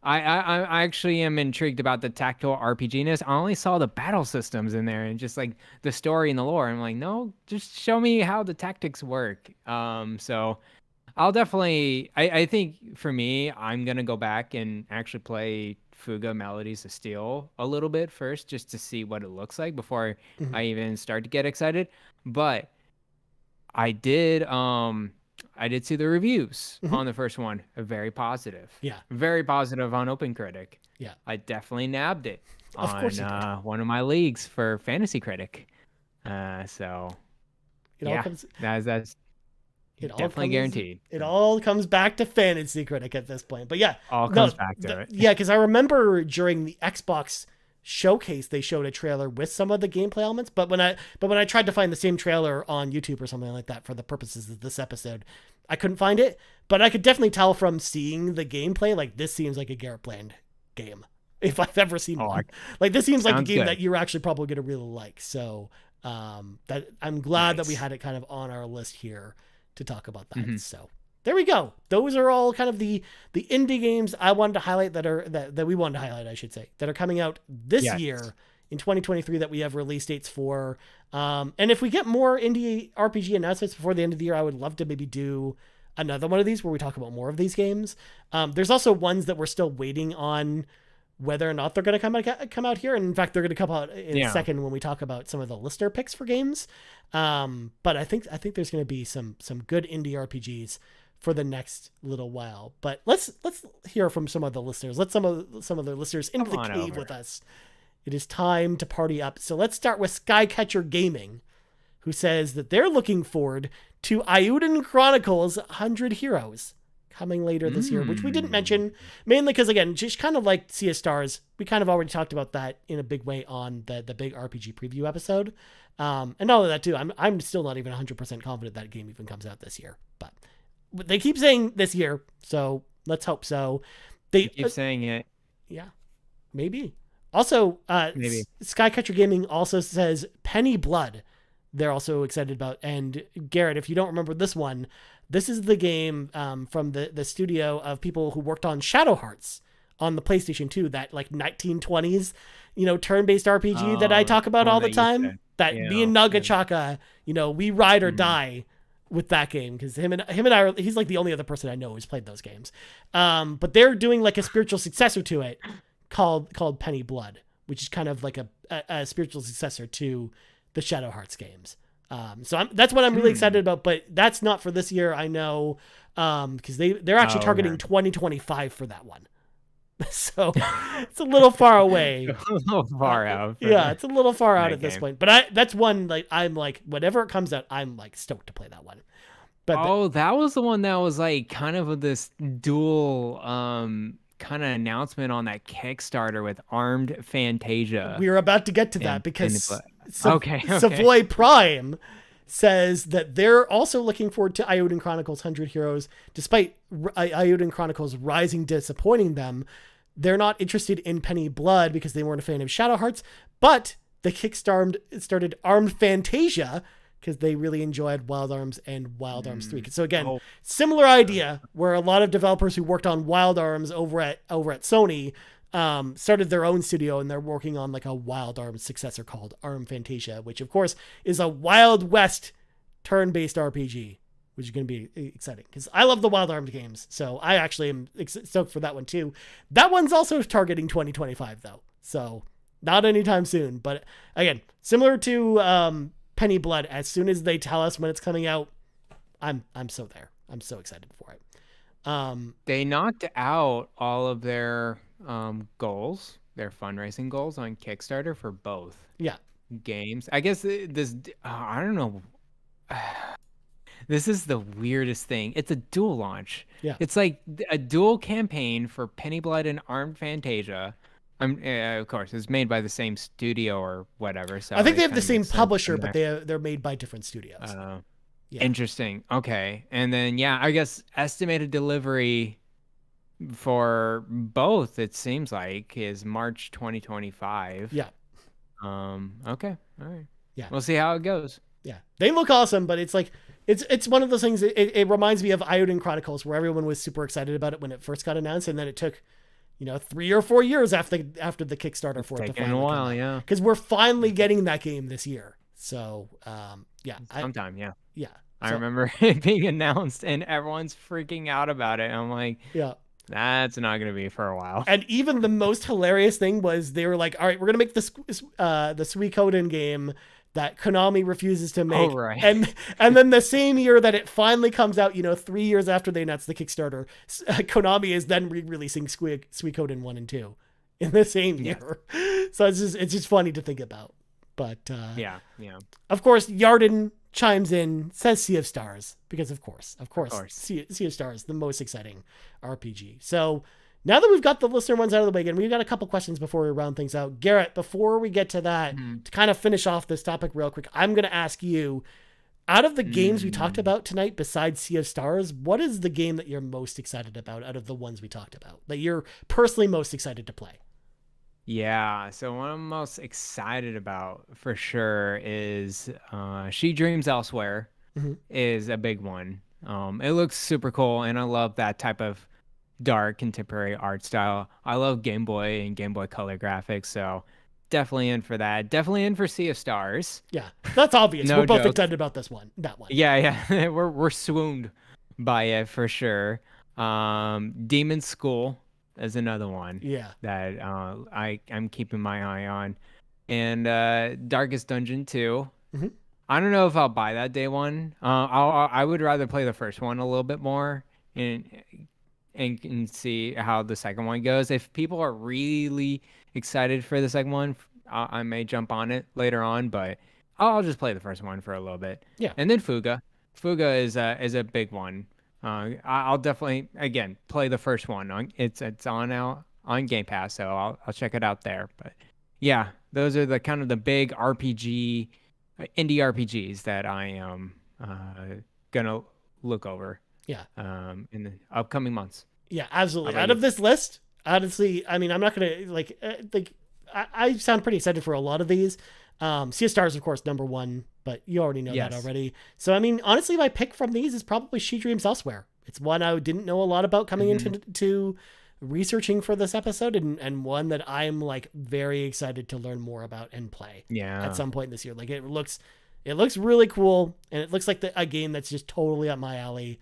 I actually am intrigued about the tactile RPG-ness. I only saw the battle systems in there and just like the story and the lore. I'm like, no, just show me how the tactics work. So I'll definitely, I think for me, I'm going to go back and actually play Fuga Melodies of Steel a little bit first, just to see what it looks like before I even start to get excited. But I did see the reviews on the first one. Very positive. Yeah. Very positive on OpenCritic. Yeah. I definitely nabbed it Of course on one of my leagues for Fantasy Critic. So that's definitely guaranteed. It all comes back to Fantasy Critic at this point. But comes back to it. Yeah, because I remember during the Xbox showcase they showed a trailer with some of the gameplay elements, but when I tried to find the same trailer on YouTube or something like that for the purposes of this episode, I couldn't find it. But I could definitely tell from seeing the gameplay, like this seems like a Garrett planned game if I've ever seen one. Like this seems like a game that you're actually probably going to really like. So that I'm glad that we had it kind of on our list here to talk about that. So there we go. Those are all kind of the indie games I wanted to highlight that we wanted to highlight, I should say, that are coming out this year in 2023 that we have release dates for. And if we get more indie RPG announcements before the end of the year, I would love to maybe do another one of these where we talk about more of these games. There's also ones that we're still waiting on whether or not they're going to come out here. And in fact, they're going to come out in a second when we talk about some of the listener picks for games. But I think there's going to be some good indie RPGs for the next little while. But let's hear from some of the listeners. Let some of the listeners into the cave with us. It is time to party up. So let's start with Skycatcher Gaming, who says that they're looking forward to Eiyuden Chronicles 100 Heroes coming later this year, which we didn't mention, mainly because, again, just kind of like Sea of Stars, we kind of already talked about that in a big way on the big RPG preview episode. And not only that, too, I'm still not even 100% confident that game even comes out this year. But they keep saying this year, so let's hope so. They keep saying it. Yeah, maybe. Also, maybe. Skycatcher Gaming also says Penny Blood. They're also excited about. And Garrett, if you don't remember this one, this is the game from the studio of people who worked on Shadow Hearts on the PlayStation 2, that like 1920s, turn-based RPG that I talk about all the time. Me and Nagachaka, we ride or die with that game, because him and I he's like the only other person I know who's played those games. But they're doing like a spiritual successor to it called Penny Blood, which is kind of like a spiritual successor to the Shadow Hearts games. So that's what I'm really excited about, but that's not for this year, I know, because they're actually targeting 2025 for that one. So it's a little far away. A little far out. Yeah, it's a little far out at this point. But that's one, like, I'm like, whenever it comes out, I'm like stoked to play that one. But that was the one that was like kind of this dual kind of announcement on that Kickstarter with Armed Fantasia. We were about to get to that because Savoy Prime says that they're also looking forward to Eiyuden Chronicles 100 Heroes, despite Eiyuden Chronicles Rising disappointing them. They're not interested in Penny Blood because they weren't a fan of Shadow Hearts, but the Kickstarter started Armed Fantasia because they really enjoyed Wild Arms and Wild Arms 3. So again, Oh, similar idea where a lot of developers who worked on Wild Arms over at Sony started their own studio, and they're working on like a Wild Arms successor called Arm Fantasia, which of course is a Wild West turn-based RPG, which is going to be exciting because I love the Wild Arms games. So I actually am stoked for that one too. That one's also targeting 2025 though. So not anytime soon, but again, similar to Penny Blood, as soon as they tell us when it's coming out, I'm so there. I'm so excited for it. They knocked out all of their goals, their fundraising goals on Kickstarter for both games. I guess this, I don't know. This is the weirdest thing. It's a dual launch. Yeah. It's like a dual campaign for Penny Blood and Armed Fantasia. Of course, it's made by the same studio or whatever. So I think they have the same publisher, but they're made by different studios. Interesting. Okay. And then, I guess estimated delivery for both, it seems like, is March 2025. Yeah. Okay. All right. Yeah. We'll see how it goes. Yeah. They look awesome, but it's like, it's one of those things. It reminds me of Iodine Chronicles, where everyone was super excited about it when it first got announced, and then it took 3 or 4 years after the Kickstarter for it to finally a while, come out. Because we're finally getting that game this year. So sometime. Yeah. I remember it being announced and everyone's freaking out about it. I'm like, that's not going to be for a while. And even the most hilarious thing was they were like, all right, we're going to make the Suikoden game that Konami refuses to make. Oh, right. And then the same year that it finally comes out, 3 years after they announced the Kickstarter, Konami is then re-releasing Suikoden 1 and 2 in the same year. So it's just funny to think about. But of course, Yarden chimes in, says Sea of Stars, because of course, Sea of Stars, the most exciting RPG. So now that we've got the listener ones out of the way, again, we've got a couple questions before we round things out. Garrett, before we get to that, to kind of finish off this topic real quick, I'm going to ask you, out of the games we talked about tonight, besides Sea of Stars, what is the game that you're most excited about out of the ones we talked about, that you're personally most excited to play? Yeah, so what I'm most excited about for sure is She Dreams Elsewhere is a big one. It looks super cool, and I love that type of dark contemporary art style. I love Game Boy and Game Boy Color graphics, so definitely in for that. Definitely in for Sea of Stars. Yeah, that's obvious. No We're both joke. excited about that one. Yeah, we're swooned by it for sure. Demon School is another one. Yeah. That I'm keeping my eye on. And Darkest Dungeon 2. I don't know if I'll buy that day one. I would rather play the first one a little bit more and see how the second one goes. If people are really excited for the second one, I may jump on it later on, but I'll just play the first one for a little bit. Yeah. And then Fuga. Fuga is a big one. I'll definitely play the first one. It's on Game Pass, so I'll check it out there. But yeah, those are the kind of the big indie RPGs that I am gonna look over. Yeah. In the upcoming months. Yeah, absolutely. Out of this list, honestly, I mean, I'm not gonna I sound pretty excited for a lot of these. Sea of Stars, of course, number one, but you already know that already. So, I mean, honestly, my pick from these is probably She Dreams Elsewhere. It's one I didn't know a lot about coming into researching for this episode, and one that I'm like very excited to learn more about and play at some point this year. Like it looks really cool, and it looks like a game that's just totally up my alley.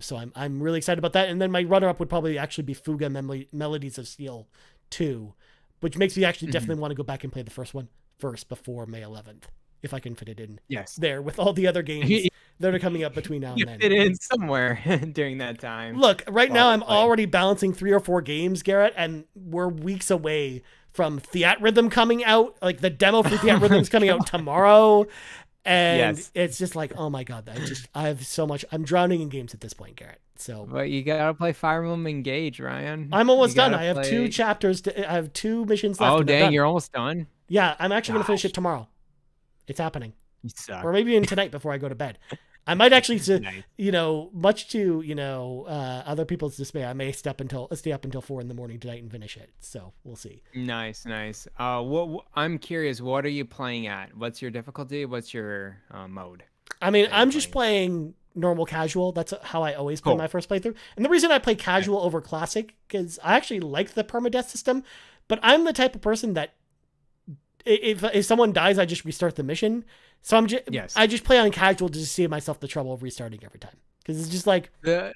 So I'm really excited about that. And then my runner-up would probably actually be Fuga Melodies of Steel 2, which makes me actually definitely want to go back and play the first one first before May 11th, if I can fit it in there with all the other games that are coming up between now and then. Fit it in somewhere during that time. Look, right now I'm already balancing 3 or 4 games, Garrett, and we're weeks away from Theatrhythm coming out. Like the demo for Theatrhythm's coming out tomorrow. And it's just like, oh my God, I have so much. I'm drowning in games at this point, Garrett. So, but you gotta play Fire Emblem Engage, Ryan. I'm almost done. I have 2 chapters. I have 2 missions left. Oh dang, you're almost done. Yeah, I'm actually gonna finish it tomorrow. It's happening. You suck. Or maybe even tonight before I go to bed. I might actually, Nice. much to other people's dismay, I may stay up until 4 in the morning tonight and finish it. So we'll see. Nice, nice. I'm curious, what are you playing at? What's your difficulty? What's your mode I mean, that you're I'm just playing? playing normal casual. That's how I always play my Cool. first playthrough. And the reason I play casual over classic because I actually like the permadeath system, but I'm the type of person that if someone dies, I just restart the mission. So Yes. I just play on casual to just save myself the trouble of restarting every time because it's just like The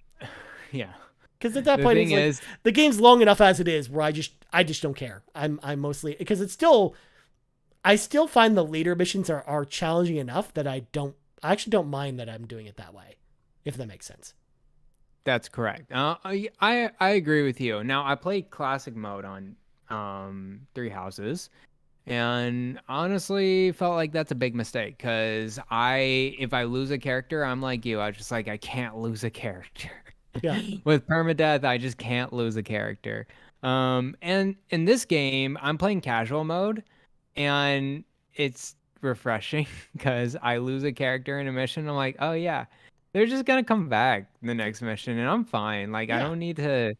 yeah. because at that The point thing it's like is, the game's long enough as it is where I just don't care. I'm mostly because I still find the later missions are challenging enough that I actually don't mind that I'm doing it that way, if that makes sense. that's correct. I agree with you. Now I played classic mode on Three Houses, and honestly felt like that's a big mistake because if I lose a character, I'm like you. I just like I can't lose a character. Yeah. With permadeath, I just can't lose a character. And in this game, I'm playing casual mode, and it's refreshing because I lose a character in a mission. I'm like, oh yeah, they're just gonna come back the next mission, and I'm fine. Like I Yeah. don't need to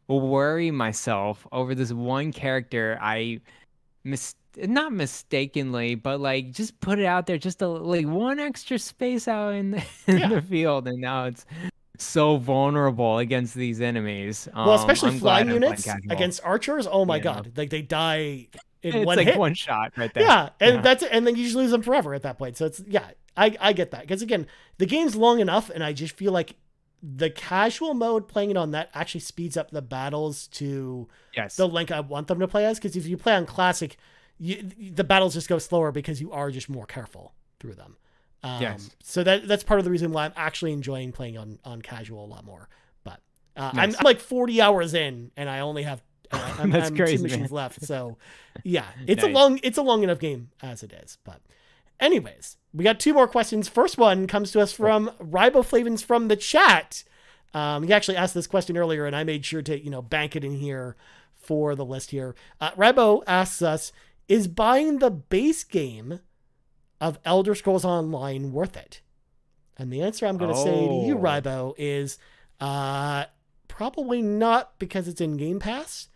worry myself over this one character I not mistakenly, but like just put it out there just like one extra space out in in Yeah. the field, and now it's so vulnerable against these enemies. Well, especially I'm glad flying I'm playing units casual. against archers. Oh my Yeah, god, like they die in it's one like hit. one shot right there. Yeah, and Yeah, that's it. And then you just lose them forever at that point. So it's yeah, I get that because again, the game's long enough, and I just feel like the casual mode playing it on that actually speeds up the battles to yes, the length I want them to play as. Because if you play on classic, the battles just go slower because you are just more careful through them. yes, So that's part of the reason why I'm actually enjoying playing on casual a lot more. But I'm nice. like 40 hours in, and I only have That's I'm two crazy, missions man. left. So yeah, it's a Nice. long enough game as it is. But anyways, we got two more questions. First one comes to us from Riboflavins from the chat. He actually asked this question earlier, and I made sure to bank it in here for the list here. Ribo asks us, is buying the base game of Elder Scrolls Online worth it? And the answer I'm going to say to you, Oh, Ribo, is probably not because it's in Game Pass.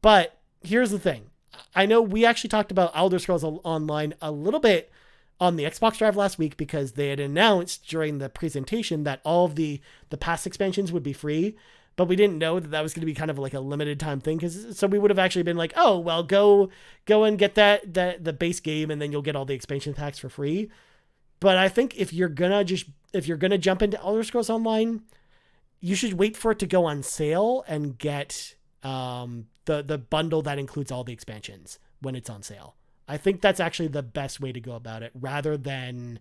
But here's the thing. I know we actually talked about Elder Scrolls Online a little bit on the Xbox Drive last week because they had announced during the presentation that all of the past expansions would be free, but we didn't know that that was going to be kind of like a limited time thing. So we would have actually been like, oh, well, go and get the base game and then you'll get all the expansion packs for free. But I think if you're gonna jump into Elder Scrolls Online, you should wait for it to go on sale and get the bundle that includes all the expansions when it's on sale. I think that's actually the best way to go about it, rather than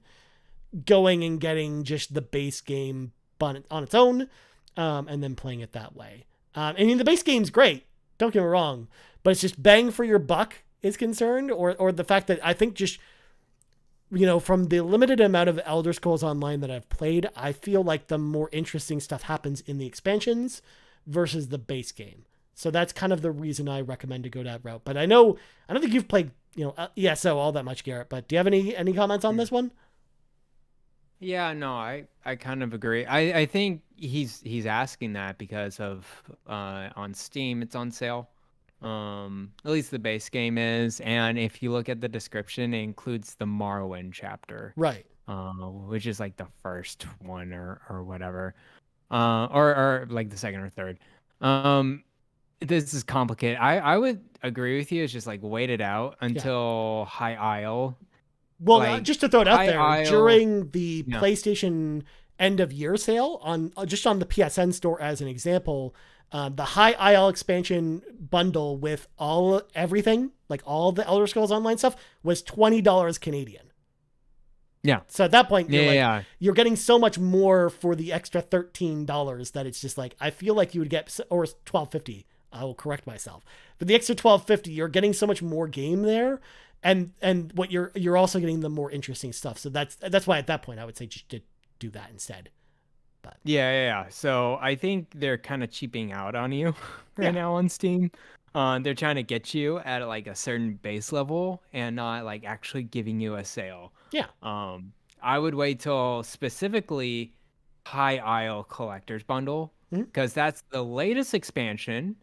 going and getting just the base game on its own and then playing it that way. I mean, the base game's great. Don't get me wrong, but it's just bang for your buck is concerned, or the fact that I think just from the limited amount of Elder Scrolls Online that I've played, I feel like the more interesting stuff happens in the expansions versus the base game. So that's kind of the reason I recommend to go that route. But I don't think you've played, ESO all that much, Garrett. But do you have any comments on this one? yeah, no, I kind of agree. I think he's asking that because of on Steam it's on sale. At least the base game is, and if you look at the description, it includes the Morrowind chapter, Right. which is like the first one or whatever, or like the second or third. Um, this is complicated. I would agree with you. It's just like wait it out Yeah. until High Isle. Well, Like just to throw it out High there, Isle, during the yeah, PlayStation end of year sale on just on the PSN store as an example, the High Isle expansion bundle with everything, like all the Elder Scrolls Online stuff, was $20 Canadian. yeah, So at that point, yeah, yeah. you're getting so much more for the extra $13 that it's just like I feel like you would get, or $12.50. I will correct myself. But the extra $12.50, you're getting so much more game there, and what you're also getting the more interesting stuff. So that's why at that point I would say just to do that instead. But Yeah. So I think they're kind of cheaping out on you right yeah, now on Steam. They're trying to get you at like a certain base level and not like actually giving you a sale. yeah, Um, I would wait till specifically High Isle Collector's Bundle, because that's the latest expansion,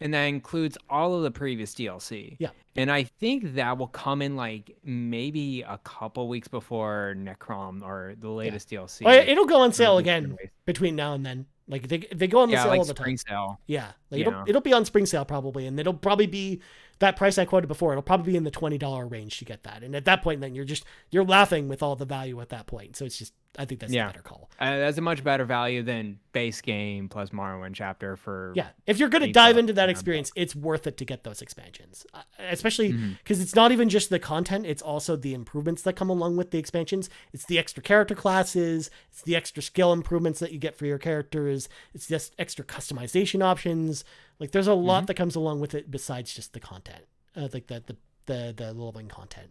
and that includes all of the previous DLC. Yeah. And I think that will come in like maybe a couple weeks before Necrom or the latest DLC. Well, it'll go on sale again between now and then. Like they go on the sale like all the spring time. sale. Yeah, like it'll be on spring sale probably, and it'll probably be that price I quoted before. It'll probably be in the $20 range to get that, and at that point, then you're laughing with all the value at that point. So it's just I think that's the better call. That's a much better value than base game plus Morrowind chapter for. Yeah, if you're going to dive into that experience, it's worth it to get those expansions, especially because it's not even just the content; it's also the improvements that come along with the expansions. It's the extra character classes, it's the extra skill improvements that you get for your characters, it's just extra customization options. Like there's a lot that comes along with it besides just the content, like the leveling content.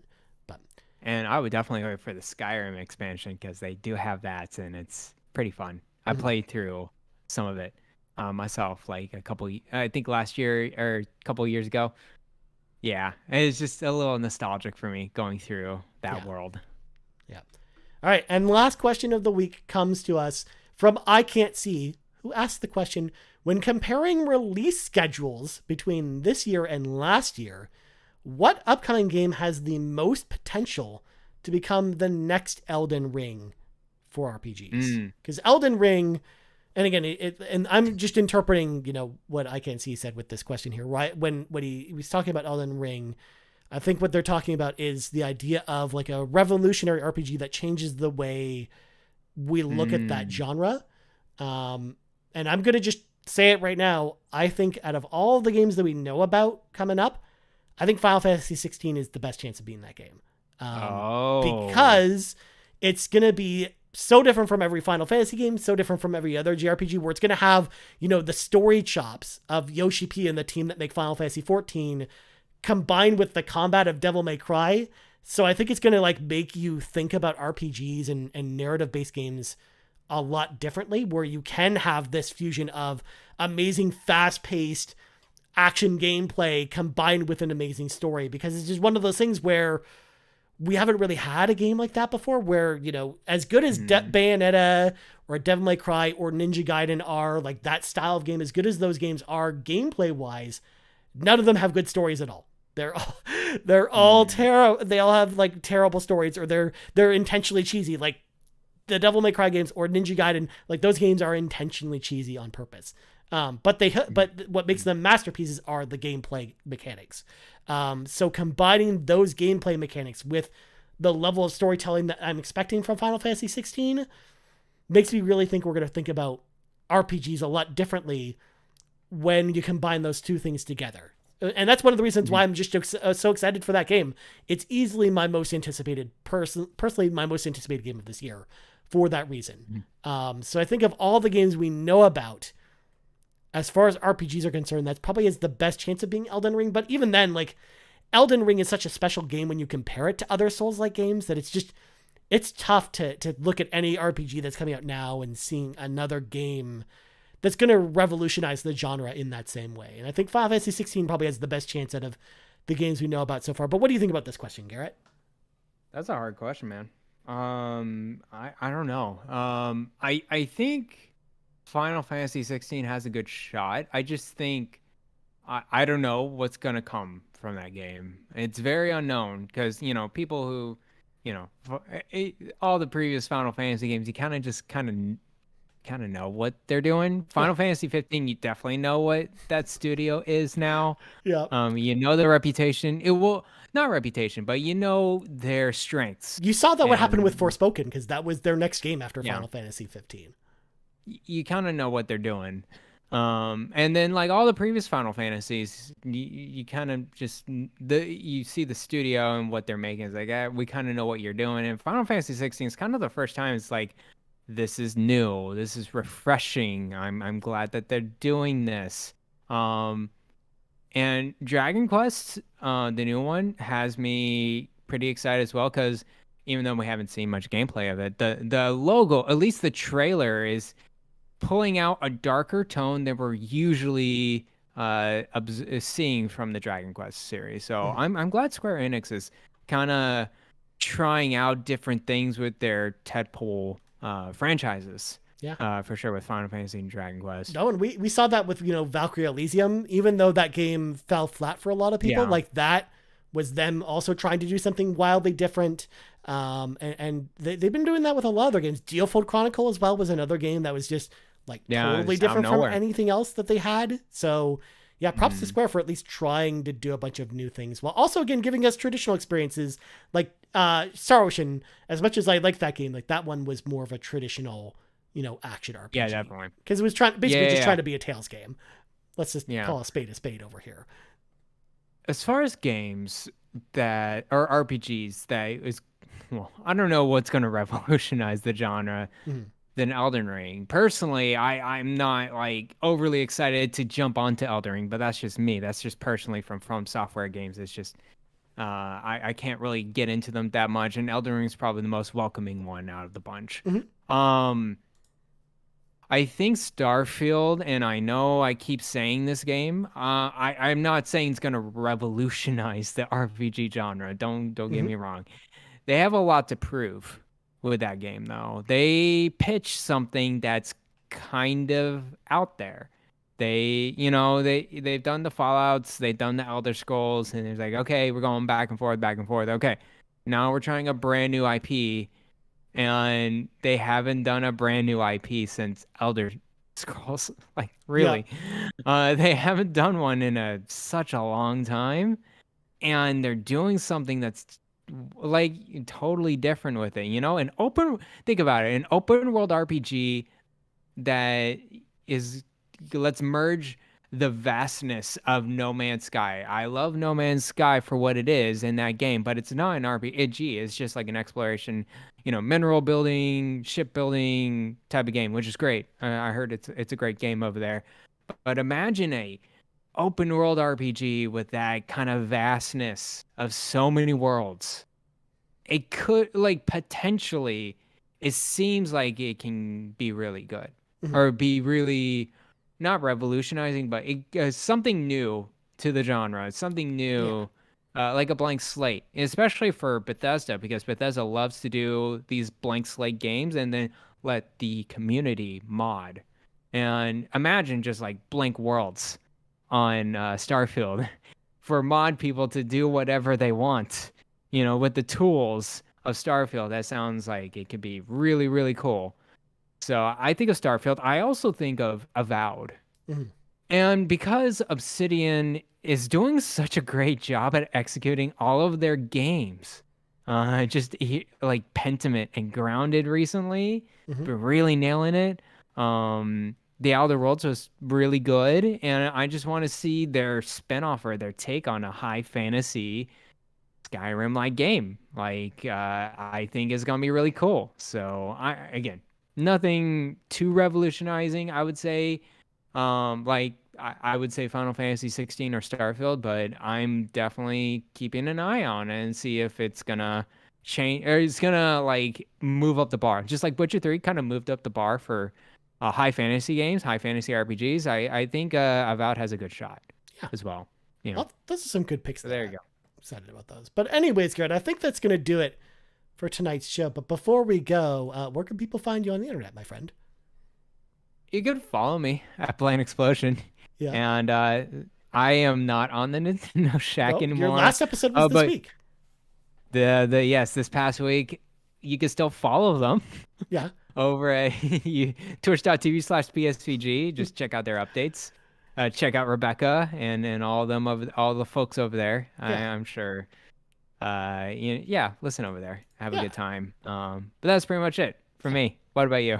And I would definitely wait for the Skyrim expansion because they do have that, and it's pretty fun. I played through some of it myself, like I think last year or a couple years ago. Yeah, it's just a little nostalgic for me going through that world. Yeah. All right, and last question of the week comes to us from I Can't See, who asked the question, when comparing release schedules between this year and last year, what upcoming game has the most potential to become the next Elden Ring for RPGs? Because Elden Ring, and again, and I'm just interpreting, what I Can't See said with this question here, right? When he was talking about Elden Ring, I think what they're talking about is the idea of like a revolutionary RPG that changes the way we look at that genre. And I'm going to just say it right now. I think out of all the games that we know about coming up, I think Final Fantasy 16 is the best chance of being that game. Because it's going to be so different from every Final Fantasy game, so different from every other JRPG, where it's going to have, the story chops of Yoshi P and the team that make Final Fantasy 14 combined with the combat of Devil May Cry. So I think it's going to like make you think about RPGs and narrative-based games a lot differently, where you can have this fusion of amazing, fast-paced action gameplay combined with an amazing story, because it's just one of those things where we haven't really had a game like that before, where, as good as Bayonetta or Devil May Cry or Ninja Gaiden are, like that style of game, as good as those games are gameplay wise, none of them have good stories at all. They're all terrible. They all have like terrible stories, or they're intentionally cheesy. Like the Devil May Cry games or Ninja Gaiden, like those games are intentionally cheesy on purpose. But what makes them masterpieces are the gameplay mechanics. So combining those gameplay mechanics with the level of storytelling that I'm expecting from Final Fantasy 16 makes me really think we're going to think about RPGs a lot differently when you combine those two things together. And that's one of the reasons why I'm just so excited for that game. It's easily my most anticipated, personally my most anticipated game of this year for that reason. So I think of all the games we know about, as far as RPGs are concerned, that's probably is the best chance of being Elden Ring. But even then, like Elden Ring is such a special game when you compare it to other Souls-like games that it's tough to look at any RPG that's coming out now and seeing another game that's going to revolutionize the genre in that same way. And I think Final Fantasy 16 probably has the best chance out of the games we know about so far. But what do you think about this question, Garrett? That's a hard question, man. I don't know. I think Final Fantasy 16 has a good shot. I just think I don't know what's gonna come from that game. It's very unknown because people who all the previous Final Fantasy games, you kind of know what they're doing. Final Fantasy 15, you definitely know what that studio is now. Yeah. Their reputation. It will not reputation, but their strengths. You saw that what happened with Forspoken, because that was their next game after Final Fantasy 15. You kind of know what they're doing. And then like all the previous Final Fantasies, you kind of just you see the studio and what they're making. It's like, we kind of know what you're doing. And Final Fantasy 16 is kind of the first time it's like, this is new. This is refreshing. I'm glad that they're doing this. And Dragon Quest, the new one, has me pretty excited as well, because even though we haven't seen much gameplay of it, the logo, at least the trailer, is pulling out a darker tone than we're usually seeing from the Dragon Quest series. So I'm glad Square Enix is kind of trying out different things with their tentpole franchises. Yeah. For sure, with Final Fantasy and Dragon Quest. No, and we saw that with, Valkyrie Elysium, even though that game fell flat for a lot of people. Yeah. Like, that was them also trying to do something wildly different. And they've been doing that with a lot of their games. Geofold Chronicle as well was another game that was just like totally just out of different from nowhere. anything else that they had. So yeah, props to Square for at least trying to do a bunch of new things, while also again giving us traditional experiences like Star Ocean. As much as I like that game, like that one was more of a traditional, action RPG. Yeah, definitely. Because it was trying to be a Tales game. Let's just call a spade over here. As far as games that are RPGs that is, well, I don't know what's going to revolutionize the genre than Elden Ring. Personally, I'm not like overly excited to jump onto Elden Ring, but that's just me. That's just personally from Software games. It's just I can't really get into them that much, and Elden Ring is probably the most welcoming one out of the bunch. I think Starfield, and I know I keep saying this game, I'm not saying it's gonna revolutionize the RPG genre. Don't get me wrong. They have a lot to prove with that game, though. They pitch something that's kind of out there. They've done the Fallouts, they've done the Elder Scrolls, and it's like, okay, we're going back and forth, back and forth. Okay, now we're trying a brand new IP, and they haven't done a brand new IP since Elder Scrolls. Like, really, they haven't done one in such a long time, and they're doing something that's like totally different with it. Think about it, an open world RPG that is, let's merge the vastness of No Man's Sky. I love No Man's Sky for what it is in that game, but it's not an RPG. It's just like an exploration, mineral building, ship building type of game, which is great. I heard it's a great game over there. But imagine a open world RPG with that kind of vastness of so many worlds. It could, like, potentially, it seems like it can be really good or be really not revolutionizing, but it something new to the genre. It's something new, like a blank slate, especially for Bethesda, because Bethesda loves to do these blank slate games and then let the community mod. And imagine just like blank worlds on Starfield for mod people to do whatever they want, with the tools of Starfield. That sounds like it could be really, really cool. So I think of Starfield. I also think of Avowed. And because Obsidian is doing such a great job at executing all of their games, just like Pentiment and Grounded recently, but really nailing it. The Outer Worlds was really good, and I just want to see their spinoff or their take on a high fantasy Skyrim-like game. Like, I think is gonna be really cool. So again, nothing too revolutionizing, I would say. I would say Final Fantasy 16 or Starfield, but I'm definitely keeping an eye on it and see if it's gonna change or it's gonna like move up the bar, just like Witcher 3 kind of moved up the bar for high fantasy games, high fantasy RPGs. I think Avowed has a good shot as well. Well, those are some good picks. So there you go. I'm excited about those. But anyways, Garrett, I think that's gonna do it for tonight's show. But before we go, where can people find you on the internet, my friend? You can follow me at Blind Explosion. Yeah. And I am not on the Nintendo Shack anymore. Your last episode was this week. Yes, this past week. You can still follow them. Yeah. Over at twitch.tv/PSVG. Just check out their updates. Check out Rebecca and all the folks over there. Yeah. I'm sure. Listen over there. Have a good time. But that's pretty much it for me. What about you?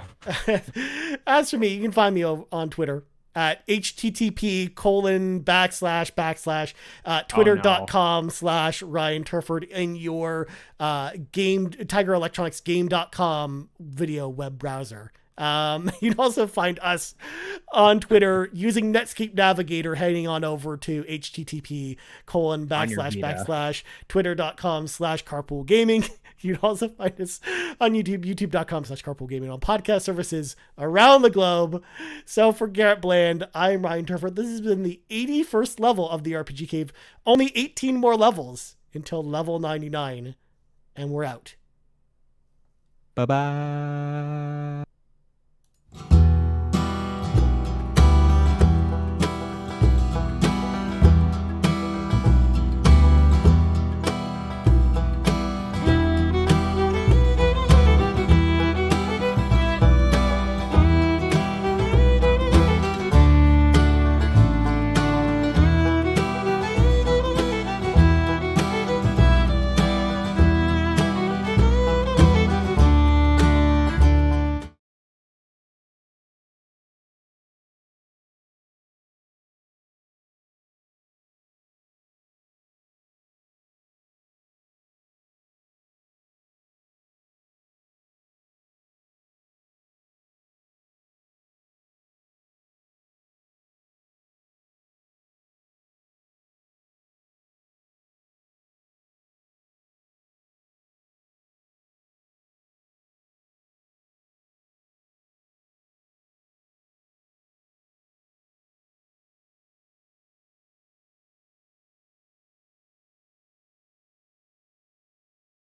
As for me, you can find me on Twitter at http://twitter.com/Ryan Turford in your TigerElectronicsGame.com video web browser. You can also find us on Twitter using Netscape Navigator, heading on over to http://twitter.com/carpoolgaming. You can also find us on YouTube, youtube.com/carpoolgaming, on podcast services around the globe. So for Garrett Bland, I'm Ryan Turford. This has been the 81st level of the RPG Cave. Only 18 more levels until level 99. and we're out. Bye bye.